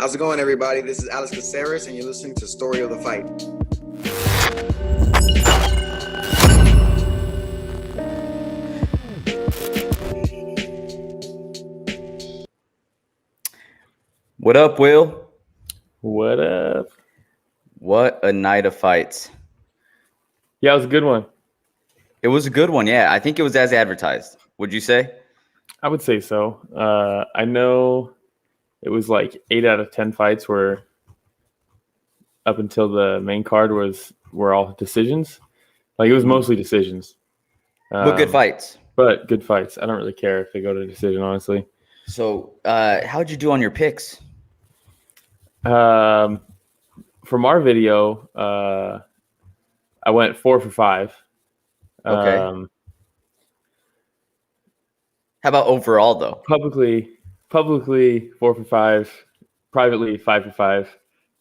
How's it going, everybody? This is Alex Caceres, and you're listening to Story of the Fight. What up, Will? What up? What a night of fights. Yeah, it was a good one. It was a good one, yeah. I think it was as advertised. Would you say? I would say so. I know it was like 8 out of 10 fights were up until the main card were all decisions. Like it was mostly decisions. But good fights. But good fights. I don't really care if they go to decision, honestly. So, how'd you do on your picks? From our video, I went 4 for 5. Okay. How about overall, though? Publicly 4 for 5. Privately 5 for 5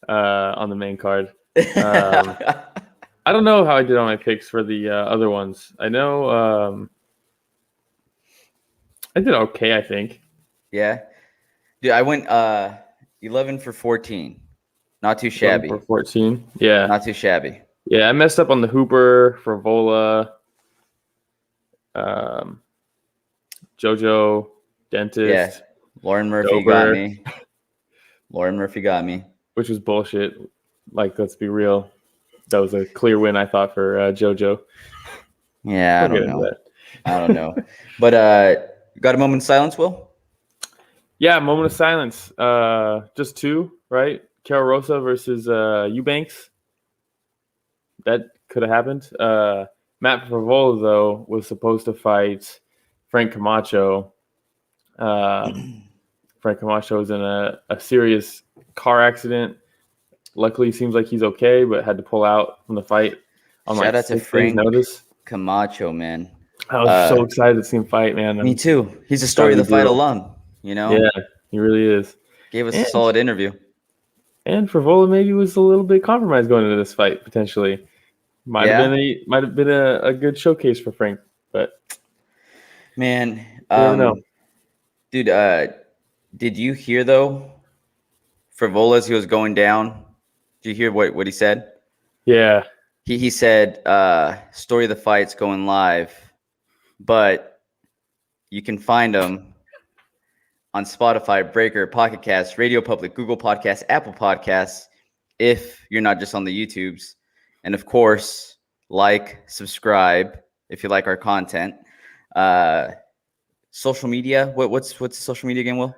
on the main card. I don't know how I did on my picks for the other ones. I know I did okay, I think. Yeah. Dude, I went 11 for 14. Not too shabby. 11 for 14. Yeah. Not too shabby. Yeah, I messed up on the Hooper, for Vola, JoJo, Dentist. Yeah. Lauren Murphy got me. Lauren Murphy got me. Which was bullshit. Like, let's be real. That was a clear win, I thought, for JoJo. Yeah, I don't know. But got a moment of silence, Will? Yeah, moment of silence. Just 2, right? Carol Rosa versus Eubanks. That could have happened. Matt Favola, though, was supposed to fight Frank Camacho. Frank Camacho was in a serious car accident. Luckily, seems like he's okay, but had to pull out from the fight on Shout out to Frank notice. Camacho, man. I was so excited to see him fight, man. Me too. He's a Story of the Fight alum, you know? Yeah, he really is. Gave us a solid interview. And Favola maybe was a little bit compromised going into this fight, potentially. Might have been a good showcase for Frank, but man, I don't know. Dude, did you hear though? Favola, as he was going down, did you hear what he said? Yeah. He said, Story of the Fight's going live, but you can find them on Spotify, Breaker, Pocket Casts, Radio Public, Google Podcasts, Apple Podcasts, if you're not just on the YouTubes. And of course, like, subscribe if you like our content. Social media, what's the social media again, Will?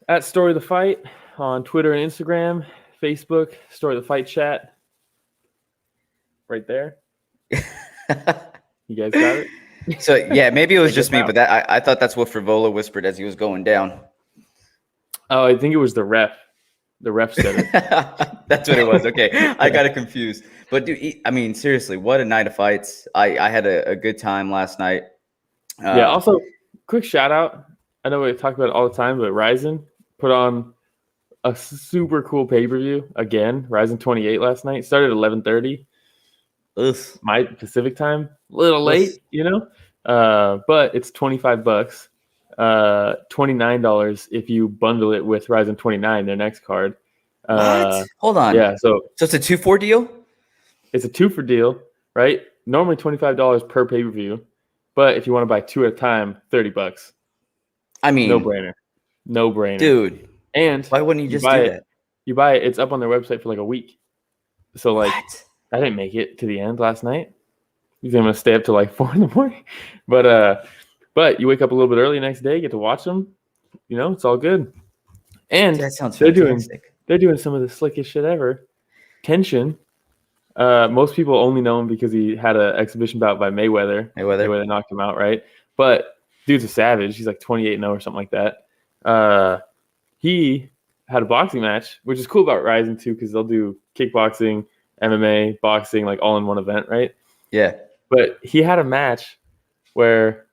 At Story of the Fight on Twitter and Instagram, Facebook, Story of the Fight chat. Right there. You guys got it? So yeah, maybe it was just me, but I thought that's what Favola whispered as he was going down. Oh, I think it was the ref. The ref said it. That's what it was. Okay, I got it confused. But dude, I mean, seriously, what a night of fights! I had a good time last night. Yeah. Also, quick shout out. I know we talk about it all the time, but Ryzen put on a super cool pay-per-view again. Ryzen 28 last night started at 11:30. My Pacific time, a little late, you know. But it's $25. $29 if you bundle it with Ryzen 29, their next card. What? Hold on. Yeah, so it's a 2-for deal? It's a 2-for deal, right? Normally $25 per pay-per-view, but if you want to buy 2 at a time, $30. I mean, no brainer. Dude. And why wouldn't you just do that? You buy it, it's up on their website for like a week. So like what? I didn't make it to the end last night. I'm gonna stay up till like 4 a.m. But you wake up a little bit early the next day, get to watch them. You know, it's all good. And that sounds fantastic. They're doing some of the slickest shit ever. Tension. Most people only know him because he had an exhibition bout by Mayweather. Mayweather knocked him out, right? But dude's a savage. He's like 28-0 or something like that. He had a boxing match, which is cool about Ryzen too, because they'll do kickboxing, MMA, boxing, like all in one event, right? Yeah. But he had a match where,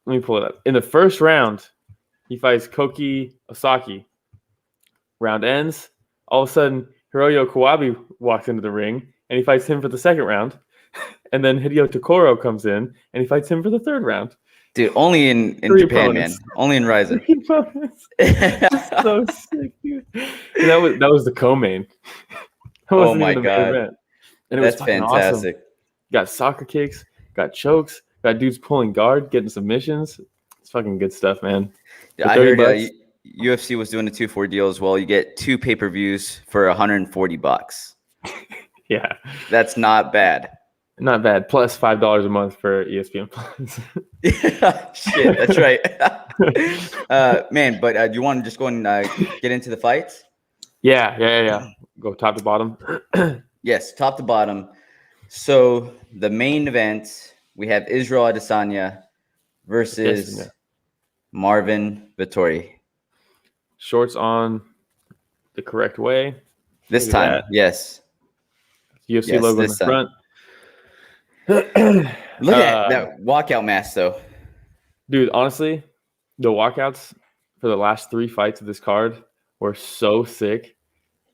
let me pull it up. In the first round, he fights Koki Osaki. Round ends. All of a sudden, Hiroyo Kawabe walks into the ring, and he fights him for the second round. And then Hideo Tokoro comes in, and he fights him for the third round. Dude, only in Japan, opponents. Man. Only in Ryzen. So sick, dude. And that was the co-main. That wasn't even the main event. And that's fantastic. Awesome. Got soccer kicks, got chokes, got dudes pulling guard, getting submissions. It's fucking good stuff, man. I heard UFC was doing a 2-4 deal as well. You get 2 pay-per-views for $140. Yeah. That's not bad. Not bad. Plus $5 a month for ESPN Plus. Shit, that's right. Man, but do you want to just go and get into the fights? Yeah. Go top to bottom. Yes, top to bottom. So the main event, we have Israel Adesanya versus Marvin Vettori. Shorts on the correct way. This time, yes. UFC logo in the front. Look at that walkout mask, though. Dude, honestly, the walkouts for the last 3 fights of this card were so sick.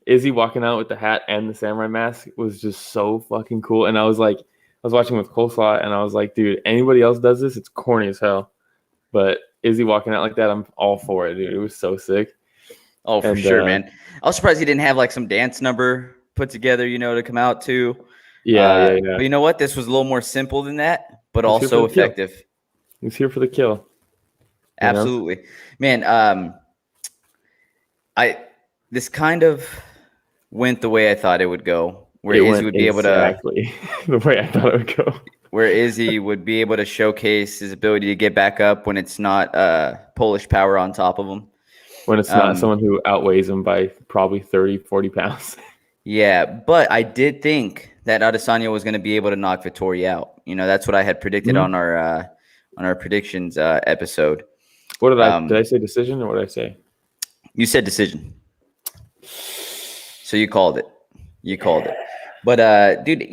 Izzy walking out with the hat and the samurai mask was just so fucking cool. And I was watching with Coleslaw, and I was like, dude, anybody else does this, it's corny as hell. But Izzy walking out like that, I'm all for it, dude. It was so sick. Oh, for sure, man. I was surprised he didn't have like some dance number put together, to come out too. Yeah. But you know what? This was a little more simple than that, but also effective. He's here for the kill. Absolutely. Man, this kind of went the way I thought it would go, where Izzy would be able to exactly the way I thought it would go. Where Izzy would be able to showcase his ability to get back up when it's not Polish power on top of him. When it's not someone who outweighs him by probably 30, 40 pounds. Yeah, but I did think that Adesanya was going to be able to knock Vettori out. That's what I had predicted on our predictions episode. What did I say? Decision, or what did I say? You said decision. So you called it. But dude,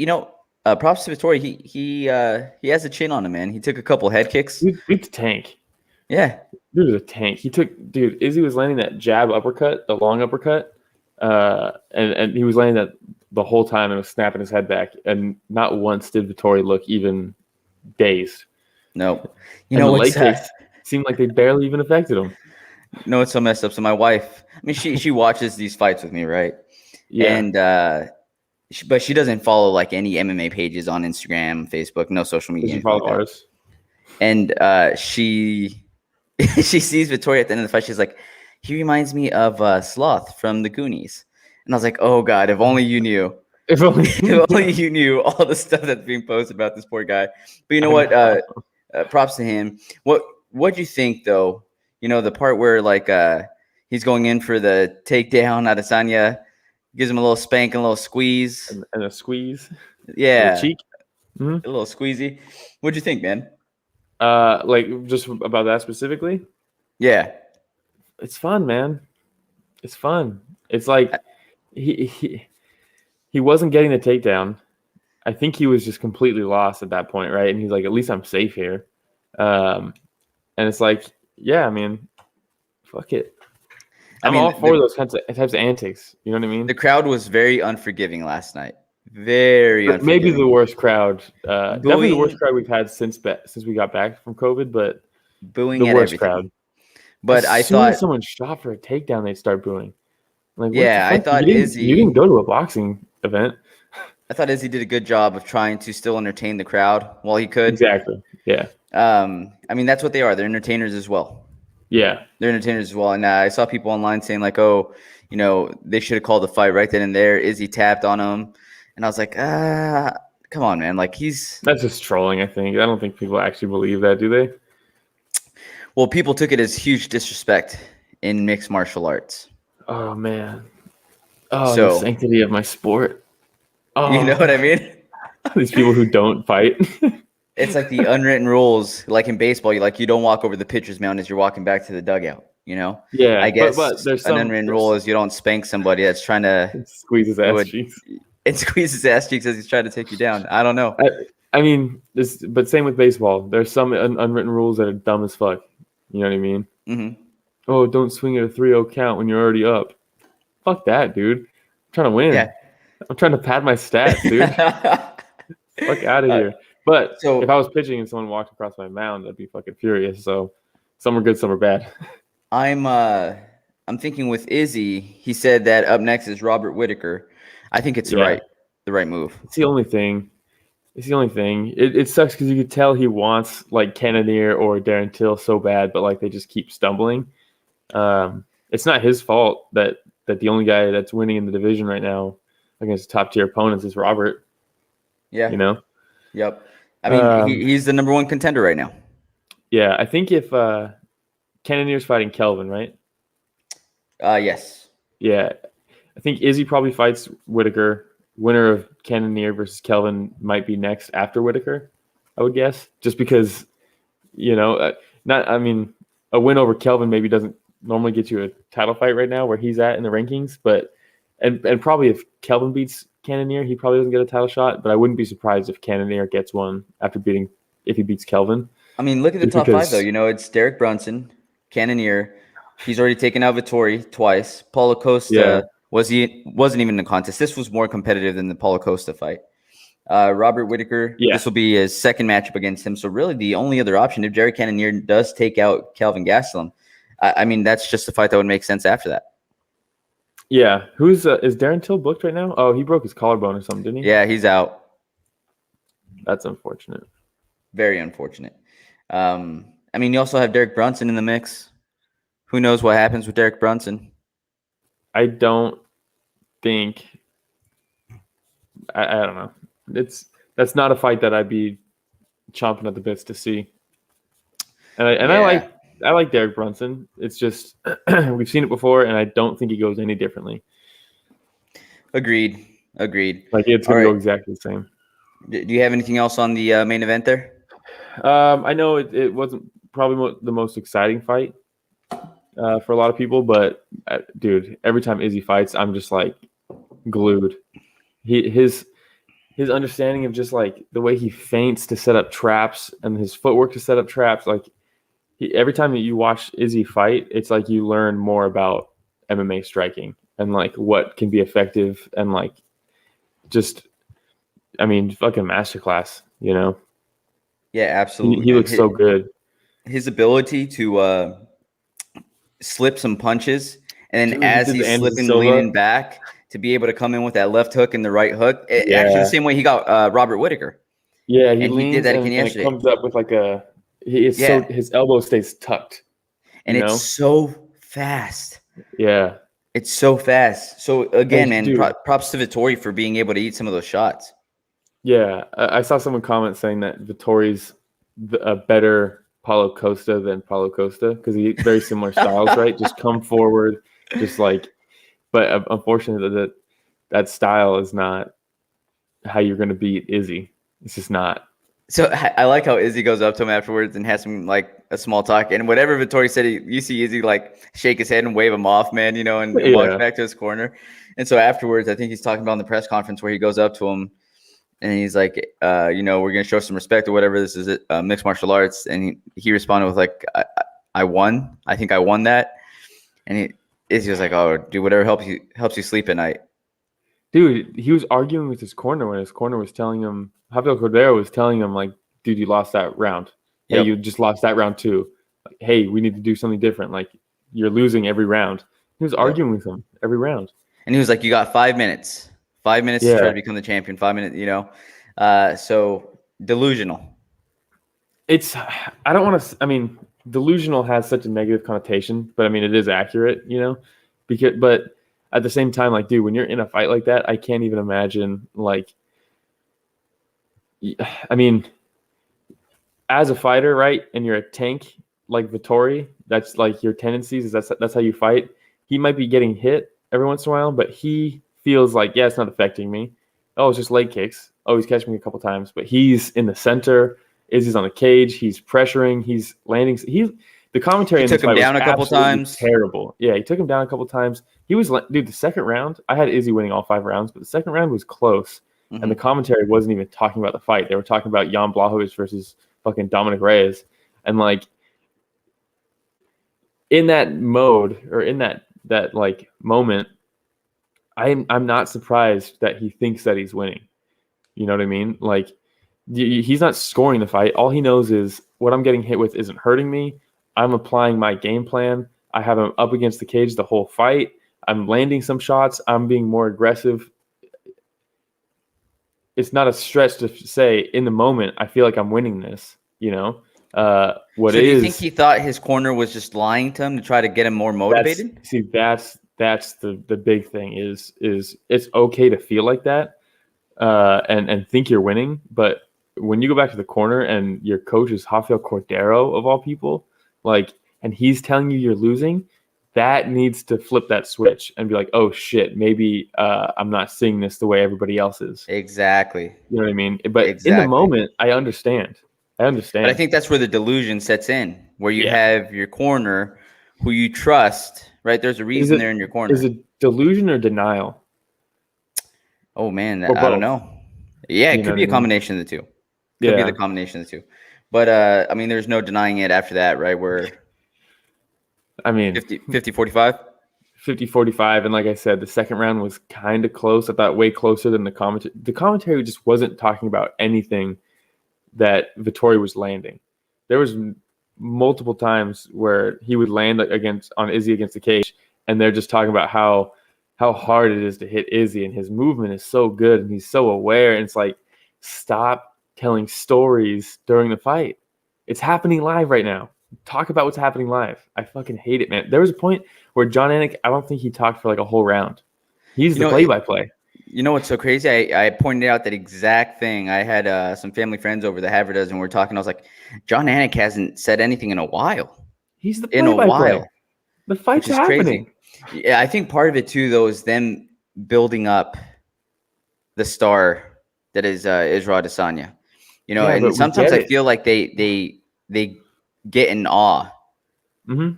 props to Vettori. He has a chin on him, man. He took a couple head kicks. Dude's a tank. Yeah. Dude is a tank. Izzy was landing that jab uppercut, the long uppercut. And he was landing that the whole time and was snapping his head back. And not once did Vettori look even dazed. Nope. The leg kicks seemed like they barely even affected him. No, it's so messed up. So my wife, she watches these fights with me, right? Yeah. And but she doesn't follow like any MMA pages on Instagram, Facebook, no social media. She follow ours. And she sees Vettori at the end of the fight. She's like, he reminds me of Sloth from the Goonies. And I was like, oh God, if only you knew. If only you knew all the stuff that's being posted about this poor guy. But you know what? Props to him. What'd you think though? The part where like he's going in for the takedown, Adesanya gives him a little spank and a little squeeze. And a squeeze. Yeah. A cheek. Mm-hmm. A little squeezy. What'd you think, man? Like just about that specifically? Yeah. It's fun, man. It's fun. It's like he wasn't getting the takedown. I think he was just completely lost at that point, right? And he's like, at least I'm safe here. And it's like, yeah, fuck it. I'm all for those types of antics. You know what I mean? The crowd was very unforgiving last night. Very unforgiving. Maybe the worst crowd. Definitely the worst crowd we've had since we got back from COVID, but booing the worst crowd. But I thought someone shot for a takedown, they'd start booing. Like, yeah, I thought Izzy. You didn't go to a boxing event. I thought Izzy did a good job of trying to still entertain the crowd while he could. Exactly. Yeah. That's what they are. They're entertainers as well. Yeah, they're entertainers as well. And I saw people online saying like, oh, they should have called the fight right then and there. Izzy tapped on him, and I was like, come on, man. Like that's just trolling. I think. I don't think people actually believe that, do they? Well, people took it as huge disrespect in mixed martial arts. Oh man. Oh, the sanctity of my sport. Oh, you know what I mean? These people who don't fight. It's like the unwritten rules, like in baseball. You don't walk over the pitcher's mound as you're walking back to the dugout. Yeah, I guess but there's an unwritten rule is you don't spank somebody that's trying to squeeze his ass cheeks. And squeeze his ass cheeks as he's trying to take you down. I don't know. But same with baseball. There's some unwritten rules that are dumb as fuck. You know what I mean? Mm-hmm. Oh, don't swing at a 3-0 count when you're already up. Fuck that, dude. I'm trying to win. Yeah. I'm trying to pad my stats, dude. Fuck out of here. But So if I was pitching and someone walked across my mound, I'd be fucking furious. So some are good, some are bad. I'm thinking with Izzy, he said that up next is Robert Whitaker. I think it's the right move. It's the only thing. It sucks because you could tell he wants like Cannonier or Darren Till so bad, but like they just keep stumbling. It's not his fault that the only guy that's winning in the division right now against top tier opponents is Robert. Yeah. You know? Yep. I mean, he's the number one contender right now. Yeah, I think if Cannonier's fighting Kelvin, right? Yes. Yeah. I think Izzy probably fights Whitaker. Winner of Cannonier versus Kelvin might be next after Whitaker, I would guess. Just because, a win over Kelvin maybe doesn't normally get you a title fight right now where he's at in the rankings. But and probably if Kelvin beats Cannonier, he probably doesn't get a title shot. But I wouldn't be surprised if Cannonier gets one if he beats Kelvin. I mean, look at the top five, though. It's Derek Brunson, Cannonier. He's already taken out Vettori twice. Paulo Costa wasn't even in the contest. This was more competitive than the Paulo Costa fight. Robert Whitaker, this will be his second matchup against him. So really the only other option, if Jared Cannonier does take out Kelvin Gastelum, I mean, that's just a fight that would make sense after that. Yeah. Is Darren Till booked right now? Oh, he broke his collarbone or something, didn't he? Yeah, he's out. That's unfortunate. Very unfortunate. I mean, you also have Derek Brunson in the mix. Who knows what happens with Derek Brunson? I don't think I don't know. That's not a fight that I'd be chomping at the bits to see. And I like Derek Brunson. It's just we've seen it before, and I don't think he goes any differently. Agreed. Like it's gonna go exactly the same. Do you have anything else on the main event there? I know it wasn't probably the most exciting fight for a lot of people, but dude, every time Izzy fights, I'm just like glued. His understanding of just like the way he feints to set up traps and his footwork to set up traps, like every time that you watch Izzy fight, it's like you learn more about MMA striking and like what can be effective and like just, I mean, fucking masterclass, Yeah, absolutely. He looks so good. His ability to slip some punches, and then as he's slipping, leaning back, to be able to come in with that left hook and the right hook. Actually, the same way he got Robert Whitaker. Yeah, he did that again yesterday. It comes up with like his elbow stays tucked. And it's so fast. Yeah. It's so fast. So again, man, props to Vettori for being able to eat some of those shots. Yeah, I saw someone comment saying that Vettori's a better Paulo Costa than Paulo Costa because he very similar styles, right? Just come forward, just like. But unfortunately, that style is not how you're going to beat Izzy. It's just not. So I like how Izzy goes up to him afterwards and has some like a small talk. And whatever Vettori said, you see Izzy like shake his head and wave him off, man, and walks back to his corner. And so afterwards, I think he's talking about in the press conference where he goes up to him and he's like, we're going to show some respect or whatever. This is mixed martial arts. And he responded with like, I won. I think I won that. And Izzy was like, oh, dude, whatever helps you sleep at night. Dude, he was arguing with his corner when his corner was telling him, Javier Cordero was telling him, like, dude, you lost that round. Hey, you just lost that round too. Like, hey, we need to do something different. Like, you're losing every round. He was arguing with him every round. And he was like, you got 5 minutes. 5 minutes to try to become the champion. 5 minutes, so delusional. I don't want to, I mean, delusional has such a negative connotation, but I mean, it is accurate, but at the same time, like, dude, when you're in a fight like that, I can't even imagine, like, I mean, as a fighter, right, and you're a tank like Vettori, that's like your tendencies is that's how you fight. He might be getting hit every once in a while, but he feels like, it's not affecting me. Oh, it's just leg kicks. Oh, he's catching me a couple times, but he's in the center. Izzy's on the cage. He's pressuring. He's landing. The commentary took him down a couple times. Terrible. Yeah, he took him down a couple times. The second round, I had Izzy winning all 5 rounds, but the second round was close. Mm-hmm. And the commentary wasn't even talking about the fight. They were talking about Jan Blachowicz versus fucking Dominic Reyes. And like in that mode or in that like moment, I'm not surprised that he thinks that he's winning. You know what I mean? Like He's not scoring the fight. All he knows is what I'm getting hit with isn't hurting me. I'm applying my game plan. I have him up against the cage the whole fight. I'm landing some shots. I'm being more aggressive. It's not a stretch to say in the moment, I feel like I'm winning this, you know? So do you think he thought his corner was just lying to him to try to get him more motivated? That's the big thing is it's okay to feel like that and think you're winning. But when you go back to the corner and your coach is Rafael Cordero of all people, like, and he's telling you you're losing, that needs to flip that switch and be like, oh shit, maybe I'm not seeing this the way everybody else is. Exactly. You know what I mean? But in the moment, I understand. But I think that's where the delusion sets in, where you have your corner who you trust, right? There's a reason they're in your corner. Is it delusion or denial? Oh, man, I don't know. Yeah, it could be a combination of the two. Could be the combination of the two. But, I mean, there's no denying it after that, right? Where, I mean, 50-45? 50-45. And like I said, the second round was kind of close. I thought way closer than the commentary. The commentary just wasn't talking about anything that Vettori was landing. There was multiple times where he would land on Izzy against the cage, and they're just talking about how hard it is to hit Izzy, and his movement is so good, and he's so aware. And it's like, stop telling stories during the fight. It's happening live right now. Talk about what's happening live. I fucking hate it, man. There was a point where John Anik, I don't think he talked for like a whole round. He's the play-by-play. You know what's so crazy? I pointed out that exact thing. I had some family friends over that have it, and we're talking. I was like, John Anik hasn't said anything in a while. He's the play-by-play. The fight's happening. Crazy. Yeah, I think part of it too, though, is them building up the star that is Israel Adesanya. You know, and sometimes I feel like they get in awe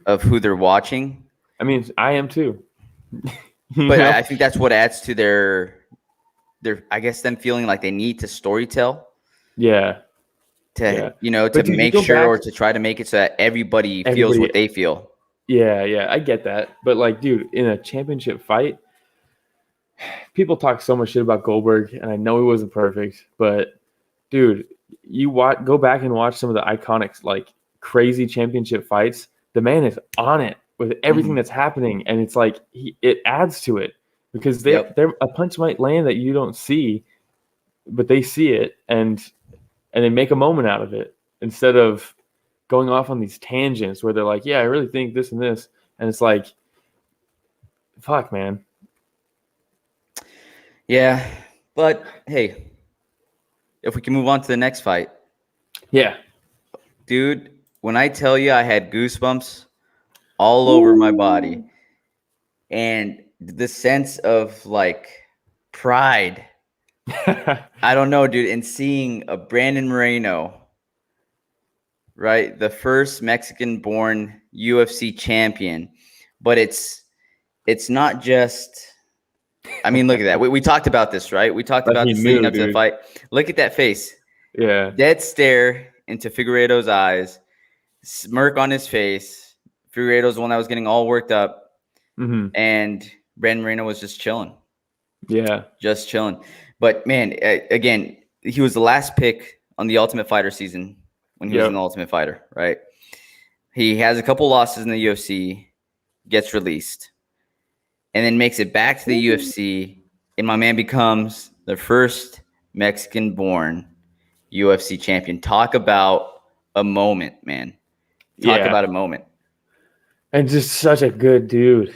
of who they're watching. I mean, I am too. But I think that's what adds to their I guess them feeling like they need to storytell. Yeah. To make sure or to try to make it so that everybody feels what they feel. Yeah, I get that. But like, dude, in a championship fight, people talk so much shit about Goldberg, and I know he wasn't perfect, but dude, go back and watch some of the iconic, like, crazy championship fights. The man is on it with everything that's happening, and it's like it adds to it because a punch might land that you don't see, but they see it and they make a moment out of it instead of going off on these tangents where they're like, yeah, I really think this and this, and it's like, fuck, man. Yeah, but hey, if we can move on to the next fight. Yeah. Dude, when I tell you I had goosebumps all over my body, and the sense of like pride, I don't know, dude, and seeing a Brandon Moreno, right, the first Mexican-born UFC champion, but it's not just. I mean, look at that. We talked about this, right? We talked about this leading up to the fight. Look at that face. Yeah. Dead stare into Figueiredo's eyes, smirk on his face. Figueiredo's the one that was getting all worked up. And Brandon Moreno was just chilling. Yeah. Just chilling. But, man, again, he was the last pick on the Ultimate Fighter season when he was in the Ultimate Fighter, right? He has a couple losses in the UFC, gets released, and then makes it back to the UFC, and my man becomes the first Mexican-born UFC champion. Talk about a moment, man. Talk about a moment. And just such a good dude.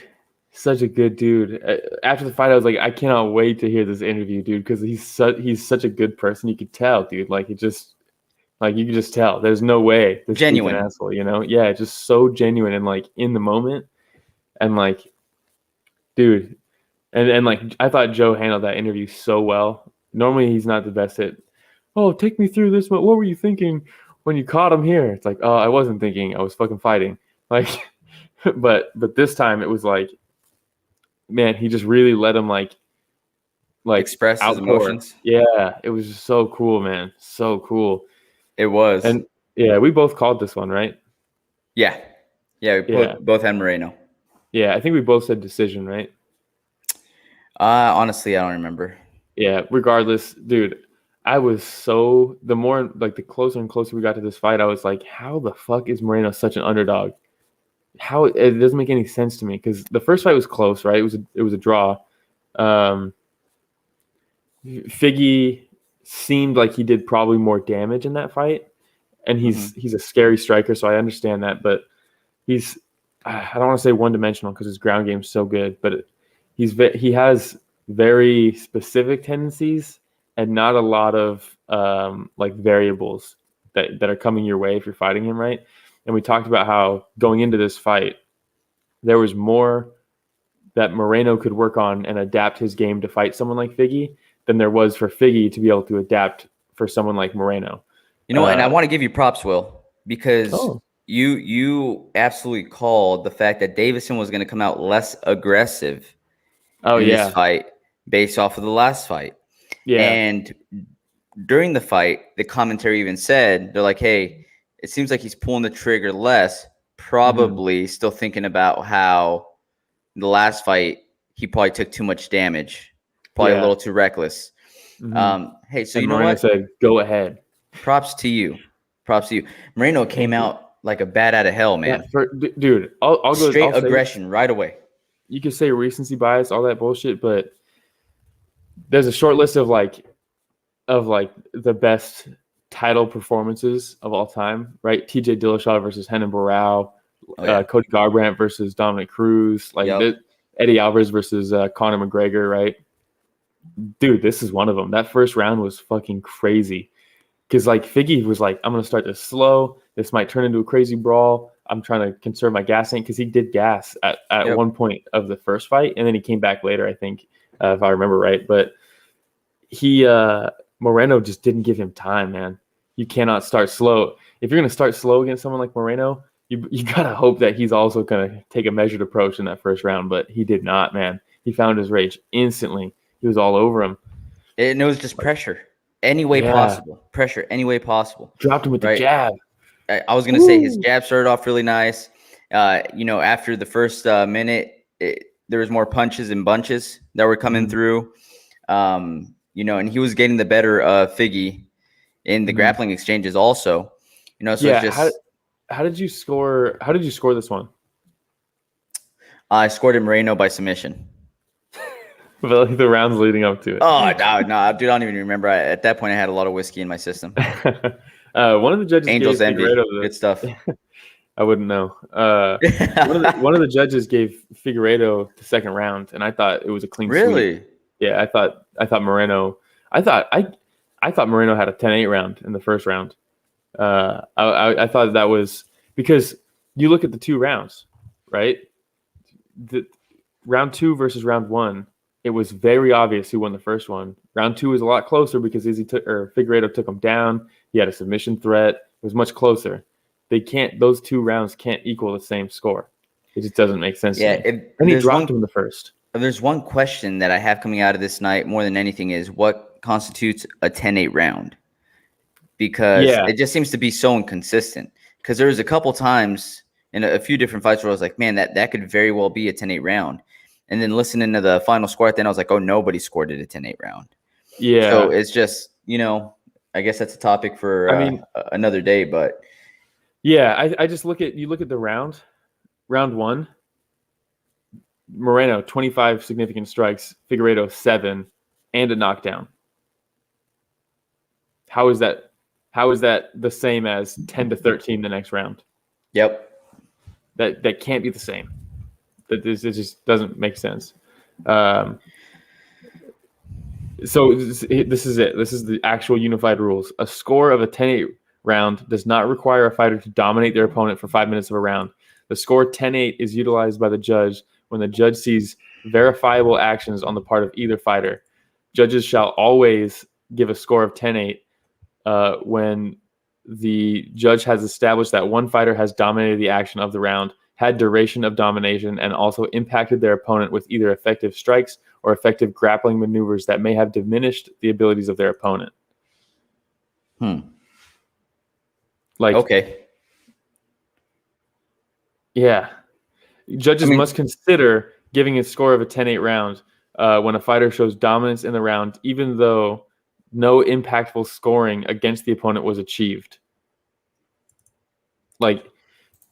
Such a good dude. After the fight, I was like, I cannot wait to hear this interview, dude, because he's such a good person. You could tell, dude. Like, you could just tell. There's no way. This genuine. An asshole, you know? Yeah, just so genuine and, like, in the moment. And, like, dude, and like, I thought Joe handled that interview so well. Normally, he's not the best at, oh, take me through this. What were you thinking when you caught him here? It's like, oh, I wasn't thinking. I was fucking fighting. Like, but this time it was like, man, he just really let him like express his emotions. Yeah, it was just so cool, man. So cool. It was. And yeah, we both called this one, right? Yeah. We both had Moreno. Yeah, I think we both said decision, right? Honestly, I don't remember. Yeah, regardless, dude, I was the more like the closer and closer we got to this fight, I was like, how the fuck is Moreno such an underdog? How it doesn't make any sense to me because the first fight was close, right? It was a draw. Figgy seemed like he did probably more damage in that fight, and he's a scary striker, so I understand that. But I don't want to say one dimensional because his ground game's so good, but he has very specific tendencies and not a lot of like variables that are coming your way if you're fighting him, right? And we talked about how going into this fight, there was more that Moreno could work on and adapt his game to fight someone like Figgy than there was for Figgy to be able to adapt for someone like Moreno. You know what? And I want to give you props, Will, because you absolutely called the fact that Davison was going to come out less aggressive in this fight based off of the last fight. Yeah. And during the fight, the commentary even said, they're like, hey, it seems like he's pulling the trigger less, probably still thinking about how the last fight, he probably took too much damage, probably a little too reckless. Hey, so you know what? Said, go ahead. Props to you. Moreno came out like a bat out of hell, man. Dude, I'll go straight aggression right away. You could say recency bias, all that bullshit, but there's a short list of the best title performances of all time, right? TJ Dillashaw versus Renan Barao, Cody Garbrandt versus Dominic Cruz, Eddie Alvarez versus Conor McGregor, right? Dude, this is one of them. That first round was fucking crazy because like Figgy was like, I'm gonna start this slow. This might turn into a crazy brawl. I'm trying to conserve my gas tank because he did gas at one point of the first fight, and then he came back later, I think, if I remember right. But Moreno just didn't give him time, man. You cannot start slow. If you're gonna start slow against someone like Moreno, you gotta hope that he's also gonna take a measured approach in that first round. But he did not, man. He found his rage instantly. He was all over him. And it was just pressure any way possible. Pressure any way possible. Dropped him with the jab. I was going to say his jab started off really nice. After the first minute, there was more punches and bunches that were coming through. And he was getting the better of Figgy in the grappling exchanges also. So how did you score? How did you score this one? I scored Moreno by submission. The rounds leading up to it. Oh, no, dude, I don't even remember. At that point, I had a lot of whiskey in my system. One of the judges Angels envy. Good stuff. I wouldn't know. One of the judges gave Figueiredo the second round, and I thought it was a clean sweep. Yeah, I thought Moreno. I thought Moreno had a 10-8 round in the first round. I thought that was because you look at the two rounds, right? The round 2 versus round 1. It was very obvious who won the first one. Round 2 was a lot closer because Figueiredo took him down. He had a submission threat. It was much closer. Those two rounds can't equal the same score. It just doesn't make sense. Yeah, and he dropped him in the first. There's one question that I have coming out of this night more than anything is what constitutes a 10-8 round? Because it just seems to be so inconsistent. Because there was a couple times in a few different fights where I was like, man, that could very well be a 10-8 round. And then listening to the final score at the end, I was like, oh, nobody scored it a 10-8 round. Yeah. So it's just, I guess that's a topic for another day. But yeah, I just look at the round 1. Moreno, 25 significant strikes, Figueiredo 7, and a knockdown. How is that the same as 10-13 the next round? Yep. That can't be the same. It just doesn't make sense. So this is it. This is the actual unified rules. A score of a 10-8 round does not require a fighter to dominate their opponent for 5 minutes of a round. The score 10-8 is utilized by the judge when the judge sees verifiable actions on the part of either fighter. Judges shall always give a score of 10-8 when the judge has established that one fighter has dominated the action of the round, had duration of domination, and also impacted their opponent with either effective strikes or effective grappling maneuvers that may have diminished the abilities of their opponent. Okay. Yeah. Judges must consider giving a score of a 10-8 round when a fighter shows dominance in the round, even though no impactful scoring against the opponent was achieved. Like,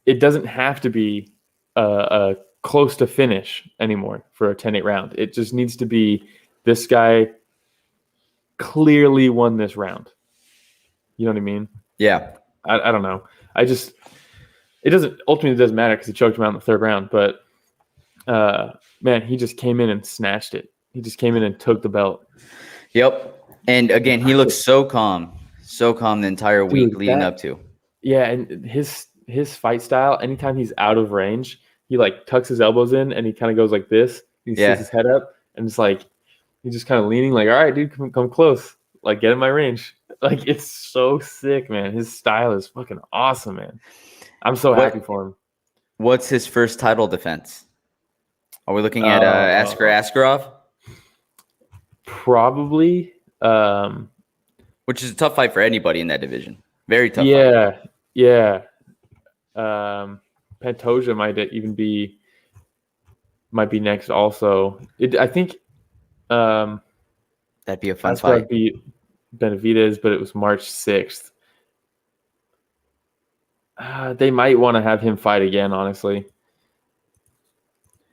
it doesn't have to be a close to finish anymore for a 10-8 round. It just needs to be this guy clearly won this round. You know what I mean? Yeah. I don't know. It doesn't matter because he choked him out in the third round. But man, he just came in and snatched it. He just came in and took the belt. Yep. And again, he looks so calm the entire week leading up to. Yeah, and his fight style, anytime he's out of range, he like tucks his elbows in and he kind of goes like this. He sticks his head up and it's like he's just kind of leaning like, all right, dude, come close. Like, get in my range. Like, it's so sick, man. His style is fucking awesome, man. I'm so happy for him. What's his first title defense? Are we looking at Askarov? Probably. Which is a tough fight for anybody in that division. Very tough fight. Yeah. Pantoja might be next also. I think that'd be a fun fight. Beat Benavidez, but it was March 6th. They might want to have him fight again, honestly.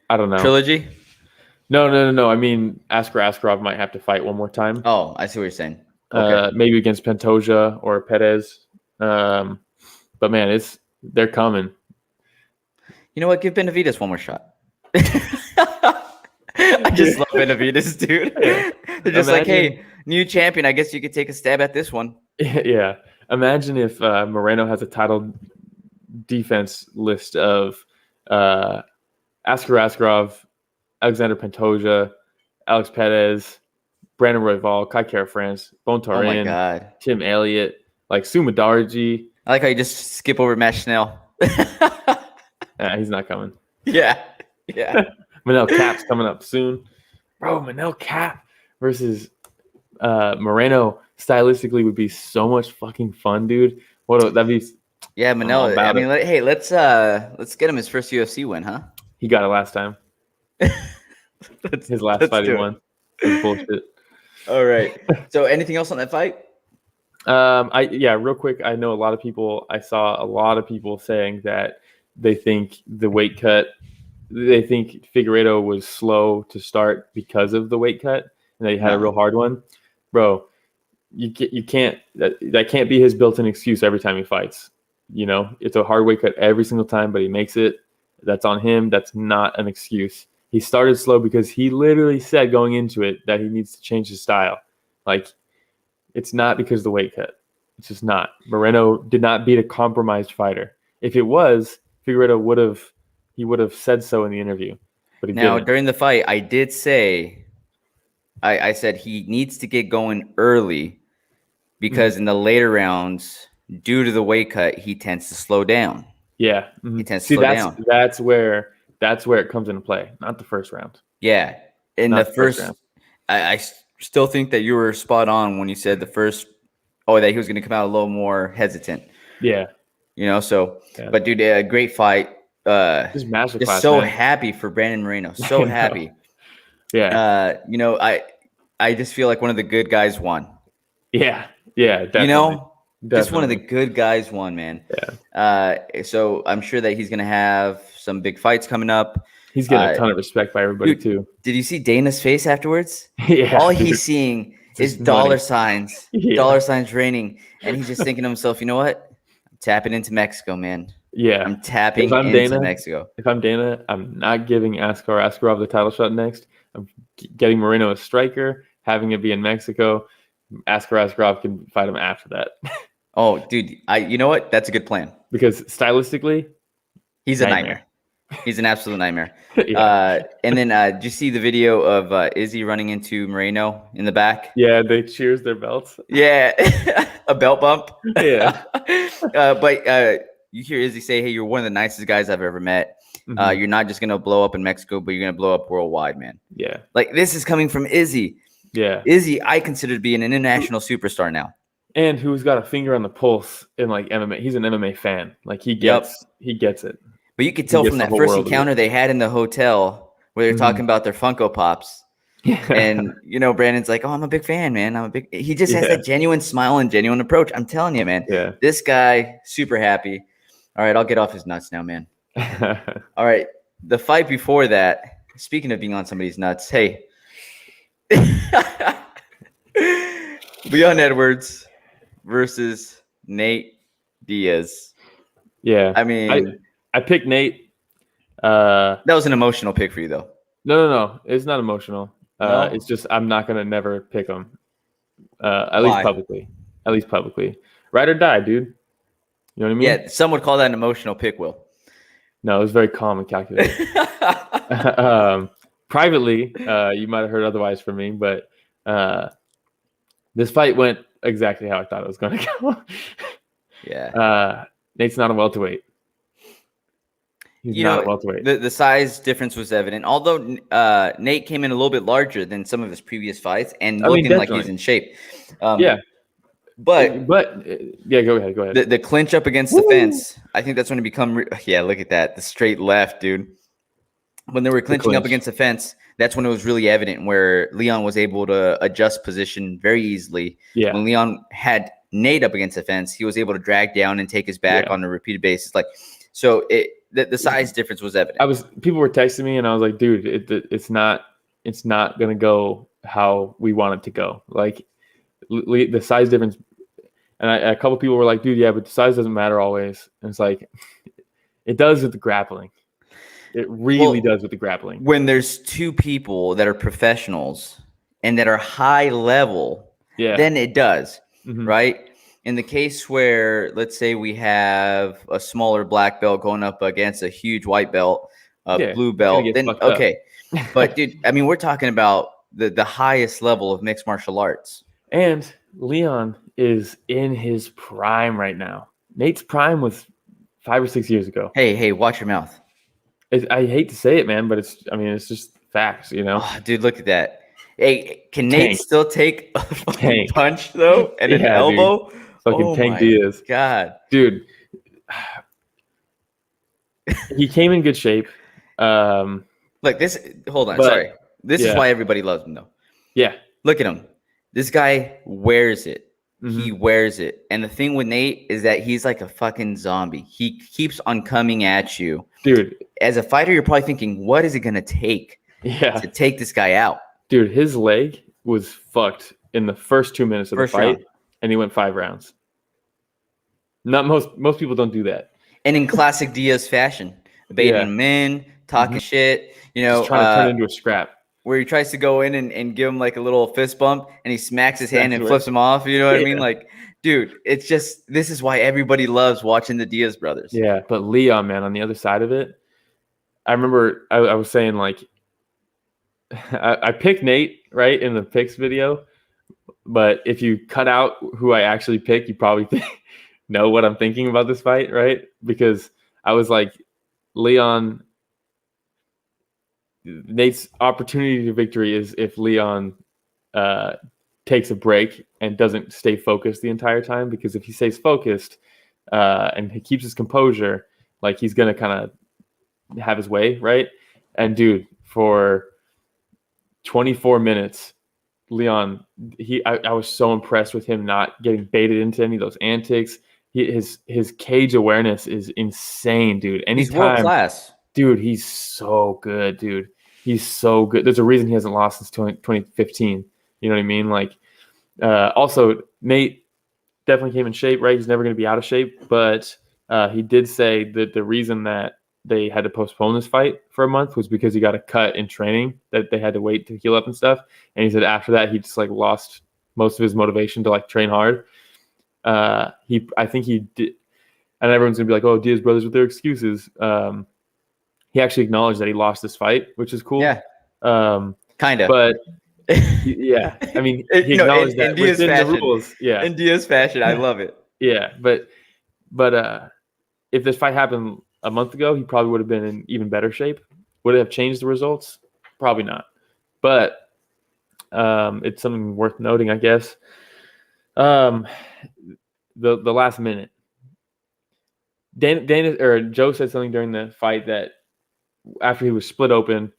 I don't know. Trilogy? No. I mean, Askarov might have to fight one more time. Oh, I see what you're saying. Okay. Maybe against Pantoja or Perez. But man, they're coming. You know what? Give Benavidez one more shot. I just love Benavidez, dude. They're just like, hey, new champion. I guess you could take a stab at this one. Yeah. Imagine if Moreno has a title defense list of Askarov, Alexander Pantoja, Alex Perez, Brandon Royval, Kai Kara France, Bone Tarin, Tim Elliott, like Sumadarji. I like how you just skip over Matt Schnell. Yeah, he's not coming. Yeah. Manel Cap's coming up soon. Bro, Manel Cap versus Moreno stylistically would be so much fucking fun, dude. That'd be. Yeah, Manel. I mean, hey, let's get him his first UFC win, huh? He got it last time. His last fight he won. Bullshit. All right. So, anything else on that fight? Real quick. I know I saw a lot of people saying that they think the weight cut. They think Figueiredo was slow to start because of the weight cut, and they had a real hard one. Bro, you can't. That can't be his built-in excuse every time he fights. You know, it's a hard weight cut every single time, but he makes it. That's on him. That's not an excuse. He started slow because he literally said going into it that he needs to change his style. Like, it's not because of the weight cut. It's just not. Moreno did not beat a compromised fighter. If it was, Figueiredo would have said so in the interview. But didn't. During the fight, I did say, I said he needs to get going early because in the later rounds, due to the weight cut, he tends to slow down. Yeah. Mm-hmm. He tends to slow down. That's where it comes into play, not the first round. Yeah. In the first round. I still think that you were spot on when you said that he was going to come out a little more hesitant. Yeah. You know, but dude, a great fight. Just masterclass. Just so happy for Brandon Moreno. So happy. Yeah. I just feel like one of the good guys won. Yeah. Yeah. Definitely. You know, just one of the good guys won, man. Yeah. So I'm sure that he's going to have some big fights coming up. He's getting a ton of respect by everybody too. Did you see Dana's face afterwards? Yeah. All he's seeing is dollar signs, dollar signs raining, and he's just thinking to himself, you know what? I'm tapping into Mexico, man. Yeah. I'm tapping into Mexico. If I'm Dana, I'm not giving Askarov the title shot next. I'm getting Moreno a striker, having it be in Mexico. Askarov can fight him after that. Oh, dude, you know what? That's a good plan. Because stylistically, he's a nightmare. He's an absolute nightmare. Yeah. And then did you see the video of Izzy running into Moreno in the back? Yeah, they cheers their belts. Yeah, a belt bump. Yeah. But you hear Izzy say, hey, you're one of the nicest guys I've ever met. Mm-hmm. You're not just going to blow up in Mexico, but you're going to blow up worldwide, man. Yeah. Like, this is coming from Izzy. Yeah. Izzy, I consider to be an international superstar now. And who's got a finger on the pulse in like MMA. He's an MMA fan. Like, he gets it. But you could tell from that first encounter they had in the hotel where they're talking about their Funko Pops. And Brandon's like, "Oh, I'm a big fan, man. He just has that genuine smile and genuine approach. I'm telling you, man. Yeah. This guy, super happy. All right, I'll get off his nuts now, man. All right. The fight before that, speaking of being on somebody's nuts, hey. Leon Edwards versus Nate Diaz. Yeah. I mean, I picked Nate. That was an emotional pick for you, though. No. It's not emotional. No? It's just I'm not going to never pick him. At Why? least publicly. Ride or die, dude. You know what I mean? Yeah, some would call that an emotional pick, Will. No, it was very calm and calculated. Privately, you might have heard otherwise from me, but this fight went exactly how I thought it was going to go. Yeah. Nate's not a welterweight. He's not a welterweight. The size difference was evident, although Nate came in a little bit larger than some of his previous fights and looking like he's in shape. But yeah, go ahead. The clinch up against the fence, I think that's when it become. Look at that, the straight left, dude. When they were clinching up against the fence, that's when it was really evident where Leon was able to adjust position very easily. Yeah. When Leon had Nate up against the fence, he was able to drag down and take his back on a repeated basis. The size difference was evident. People were texting me and I was like, dude, it's not going to go how we want it to go. Like the size difference. And a couple people were like, dude, yeah, but the size doesn't matter always. And it's like, it does with the grappling. It really does with the grappling. When there's two people that are professionals and that are high level, then it does, right? In the case where, let's say we have a smaller black belt going up against a huge white belt, blue belt, then okay. But dude, I mean, we're talking about the highest level of mixed martial arts. And Leon is in his prime right now. Nate's prime was 5 or 6 years ago. Hey, watch your mouth. I hate to say it, man, but it's just facts, Oh, dude, look at that. Hey, can Nate still take a fucking punch though and an elbow? Dude. Fucking Tank Diaz. God, dude, he came in good shape. Look, this. Hold on, sorry. This is why everybody loves him, though. Yeah, look at him. This guy wears it. He wears it. And the thing with Nate is that he's like a fucking zombie. He keeps on coming at you. Dude, as a fighter, you're probably thinking, what is it going to take to take this guy out? Dude, his leg was fucked in the first 2 minutes of the fight, and he went 5 rounds. Not most people don't do that. And in classic Diaz fashion, baiting him in, talking shit, just trying to turn it into a scrap. Where he tries to go in and give him like a little fist bump and he smacks his hand and flips him off. You know what I mean? Like, dude, it's just, this is why everybody loves watching the Diaz brothers. Yeah. But Leon, man, on the other side of it, I remember I was saying like, I picked Nate right in the picks video, but if you cut out who I actually pick, you probably know what I'm thinking about this fight, right? Because I was like, Nate's opportunity to victory is if Leon takes a break and doesn't stay focused the entire time, because if he stays focused and he keeps his composure, like he's going to kind of have his way, right? And dude, for 24 minutes, Leon, I was so impressed with him not getting baited into any of those antics. His cage awareness is insane, dude. Anytime, he's world class. Dude, he's so good, dude. He's so good. There's a reason he hasn't lost since 2015. You know what I mean? Like, also, Nate definitely came in shape, right? He's never going to be out of shape. But he did say that the reason that they had to postpone this fight for a month was because he got a cut in training that they had to wait to heal up and stuff. And he said after that, he just like lost most of his motivation to like train hard. I think he did. And everyone's going to be like, oh, Diaz brothers with their excuses. He actually acknowledged that he lost this fight, which is cool. Yeah. Kind of. But yeah, I mean, he acknowledged that in within fashion, the rules. Yeah. In Diaz fashion, I love it. Yeah, but if this fight happened a month ago, he probably would have been in even better shape. Would it have changed the results? Probably not. But it's something worth noting, I guess. The last minute, Joe said something during the fight that after he was split open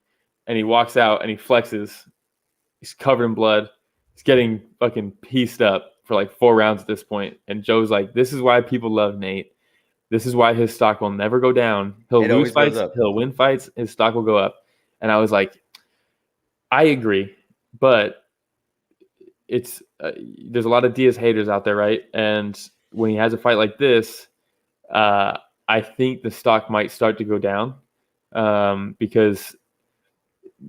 and he walks out and he flexes He's covered in blood. He's getting fucking pieced up for like 4 rounds at this point. And Joe's like, this is why people love Nate. This is why his stock will never go down. He'll lose fights. He'll win fights. His stock will go up. And I was like, I agree, but it's there's a lot of Diaz haters out there, right? And when he has a fight like this, I think the stock might start to go down because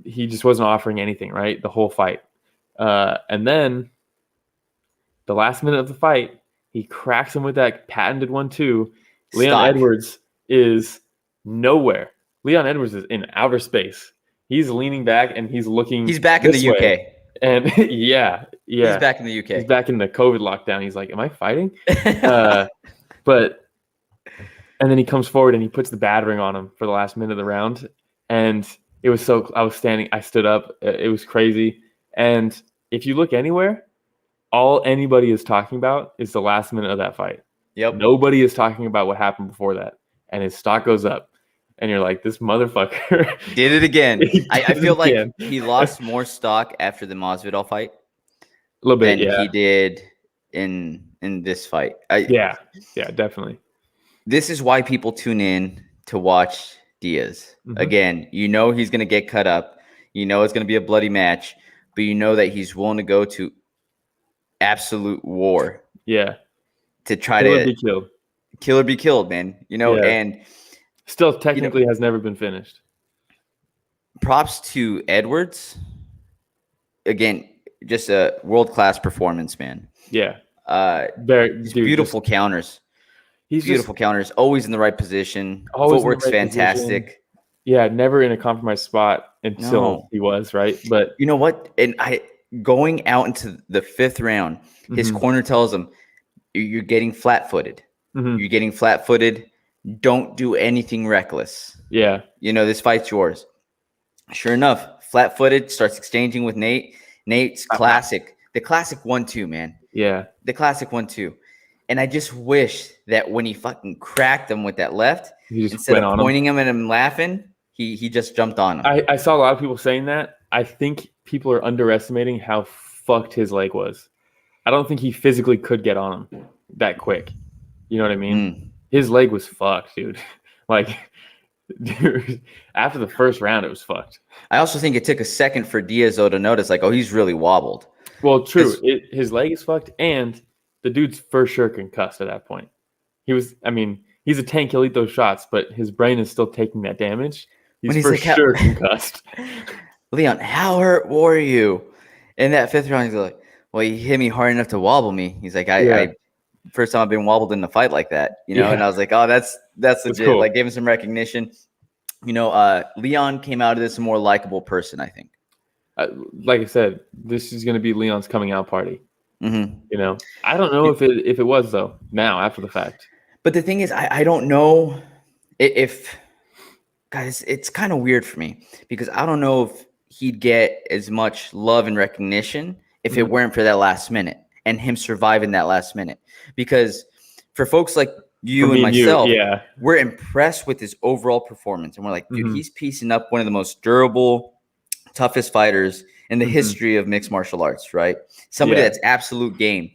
he just wasn't offering anything, right? The whole fight. And then the last minute of the fight, he cracks him with that patented 1-2. Leon Edwards is nowhere. Leon Edwards is in outer space. He's leaning back and he's looking. He's back in the UK. And yeah. He's back in the UK. He's back in the COVID lockdown. He's like, am I fighting? And then he comes forward and he puts the battering on him for the last minute of the round. And it was I stood up. It was crazy. And if you look anywhere, all anybody is talking about is the last minute of that fight. Yep. Nobody is talking about what happened before that. And his stock goes up. And you're like, this motherfucker did it again. I feel like he lost more stock after the Masvidal fight. A little bit, than he did in this fight. Yeah, definitely. This is why people tune in to watch Diaz. Mm-hmm. Again, you know he's going to get cut up. You know it's going to be a bloody match. But you know that he's willing to go to absolute war. Yeah. To try kill to be killed. Kill or be killed, man. You know, and still technically has never been finished. Props to Edwards. Again, just a world-class performance, man. Yeah. Beautiful counters. He's beautiful counters. Always in the right position. Footwork's fantastic. Position. Yeah, never in a compromised spot until he was, right? But you know what? And going out into the 5th round, his corner tells him, you're getting flat-footed. Mm-hmm. You're getting flat-footed. Don't do anything reckless. Yeah. You know, this fight's yours. Sure enough, flat-footed, starts exchanging with Nate. Nate's classic. The classic 1-2, man. Yeah. The classic 1-2. And I just wish that when he fucking cracked him with that left, instead of pointing him and him laughing, he just jumped on him. I saw a lot of people saying that. I think people are underestimating how fucked his leg was. I don't think he physically could get on him that quick. You know what I mean? His leg was fucked, dude. Dude, after the first round, it was fucked. I also think it took a second for Diaz, though, to notice, he's really wobbled. Well, true. His leg is fucked, and the dude's for sure concussed at that point. He's a tank. He'll eat those shots, but his brain is still taking that damage. He's for sure concussed. Leon, how hurt were you? In that 5th round, he's like, well, he hit me hard enough to wobble me. He's like, I first time I've been wobbled in a fight like that, you know? Yeah. And I was like, oh, that's legit. Cool. Gave him some recognition. You know, Leon came out of this a more likable person, I think. Like I said, this is going to be Leon's coming out party. Mm-hmm. You know, I don't know if it was, though, now after the fact. But the thing is, I don't know if guys, it's kind of weird for me because I don't know if he'd get as much love and recognition if it weren't for that last minute and him surviving that last minute. Because for folks like you and myself, we're impressed with his overall performance. And we're like, dude, he's piecing up one of the most durable, toughest fighters in the history of mixed martial arts, right? Somebody that's absolute game.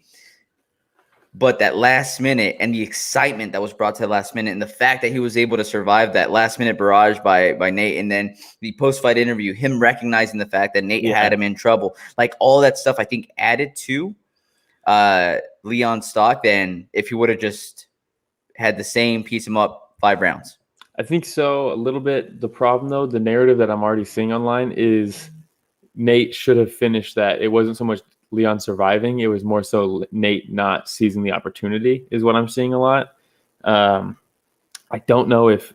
But that last minute and the excitement that was brought to the last minute and the fact that he was able to survive that last minute barrage by Nate, and then the post-fight interview, him recognizing the fact that Nate had him in trouble, all that stuff I think added to Leon's stock than if he would have just had the same piece him up 5 rounds. I think so, a little bit. The problem, though, the narrative that I'm already seeing online is Nate should have finished that. It wasn't so much Leon surviving. It was more so Nate not seizing the opportunity is what I'm seeing a lot. I don't know if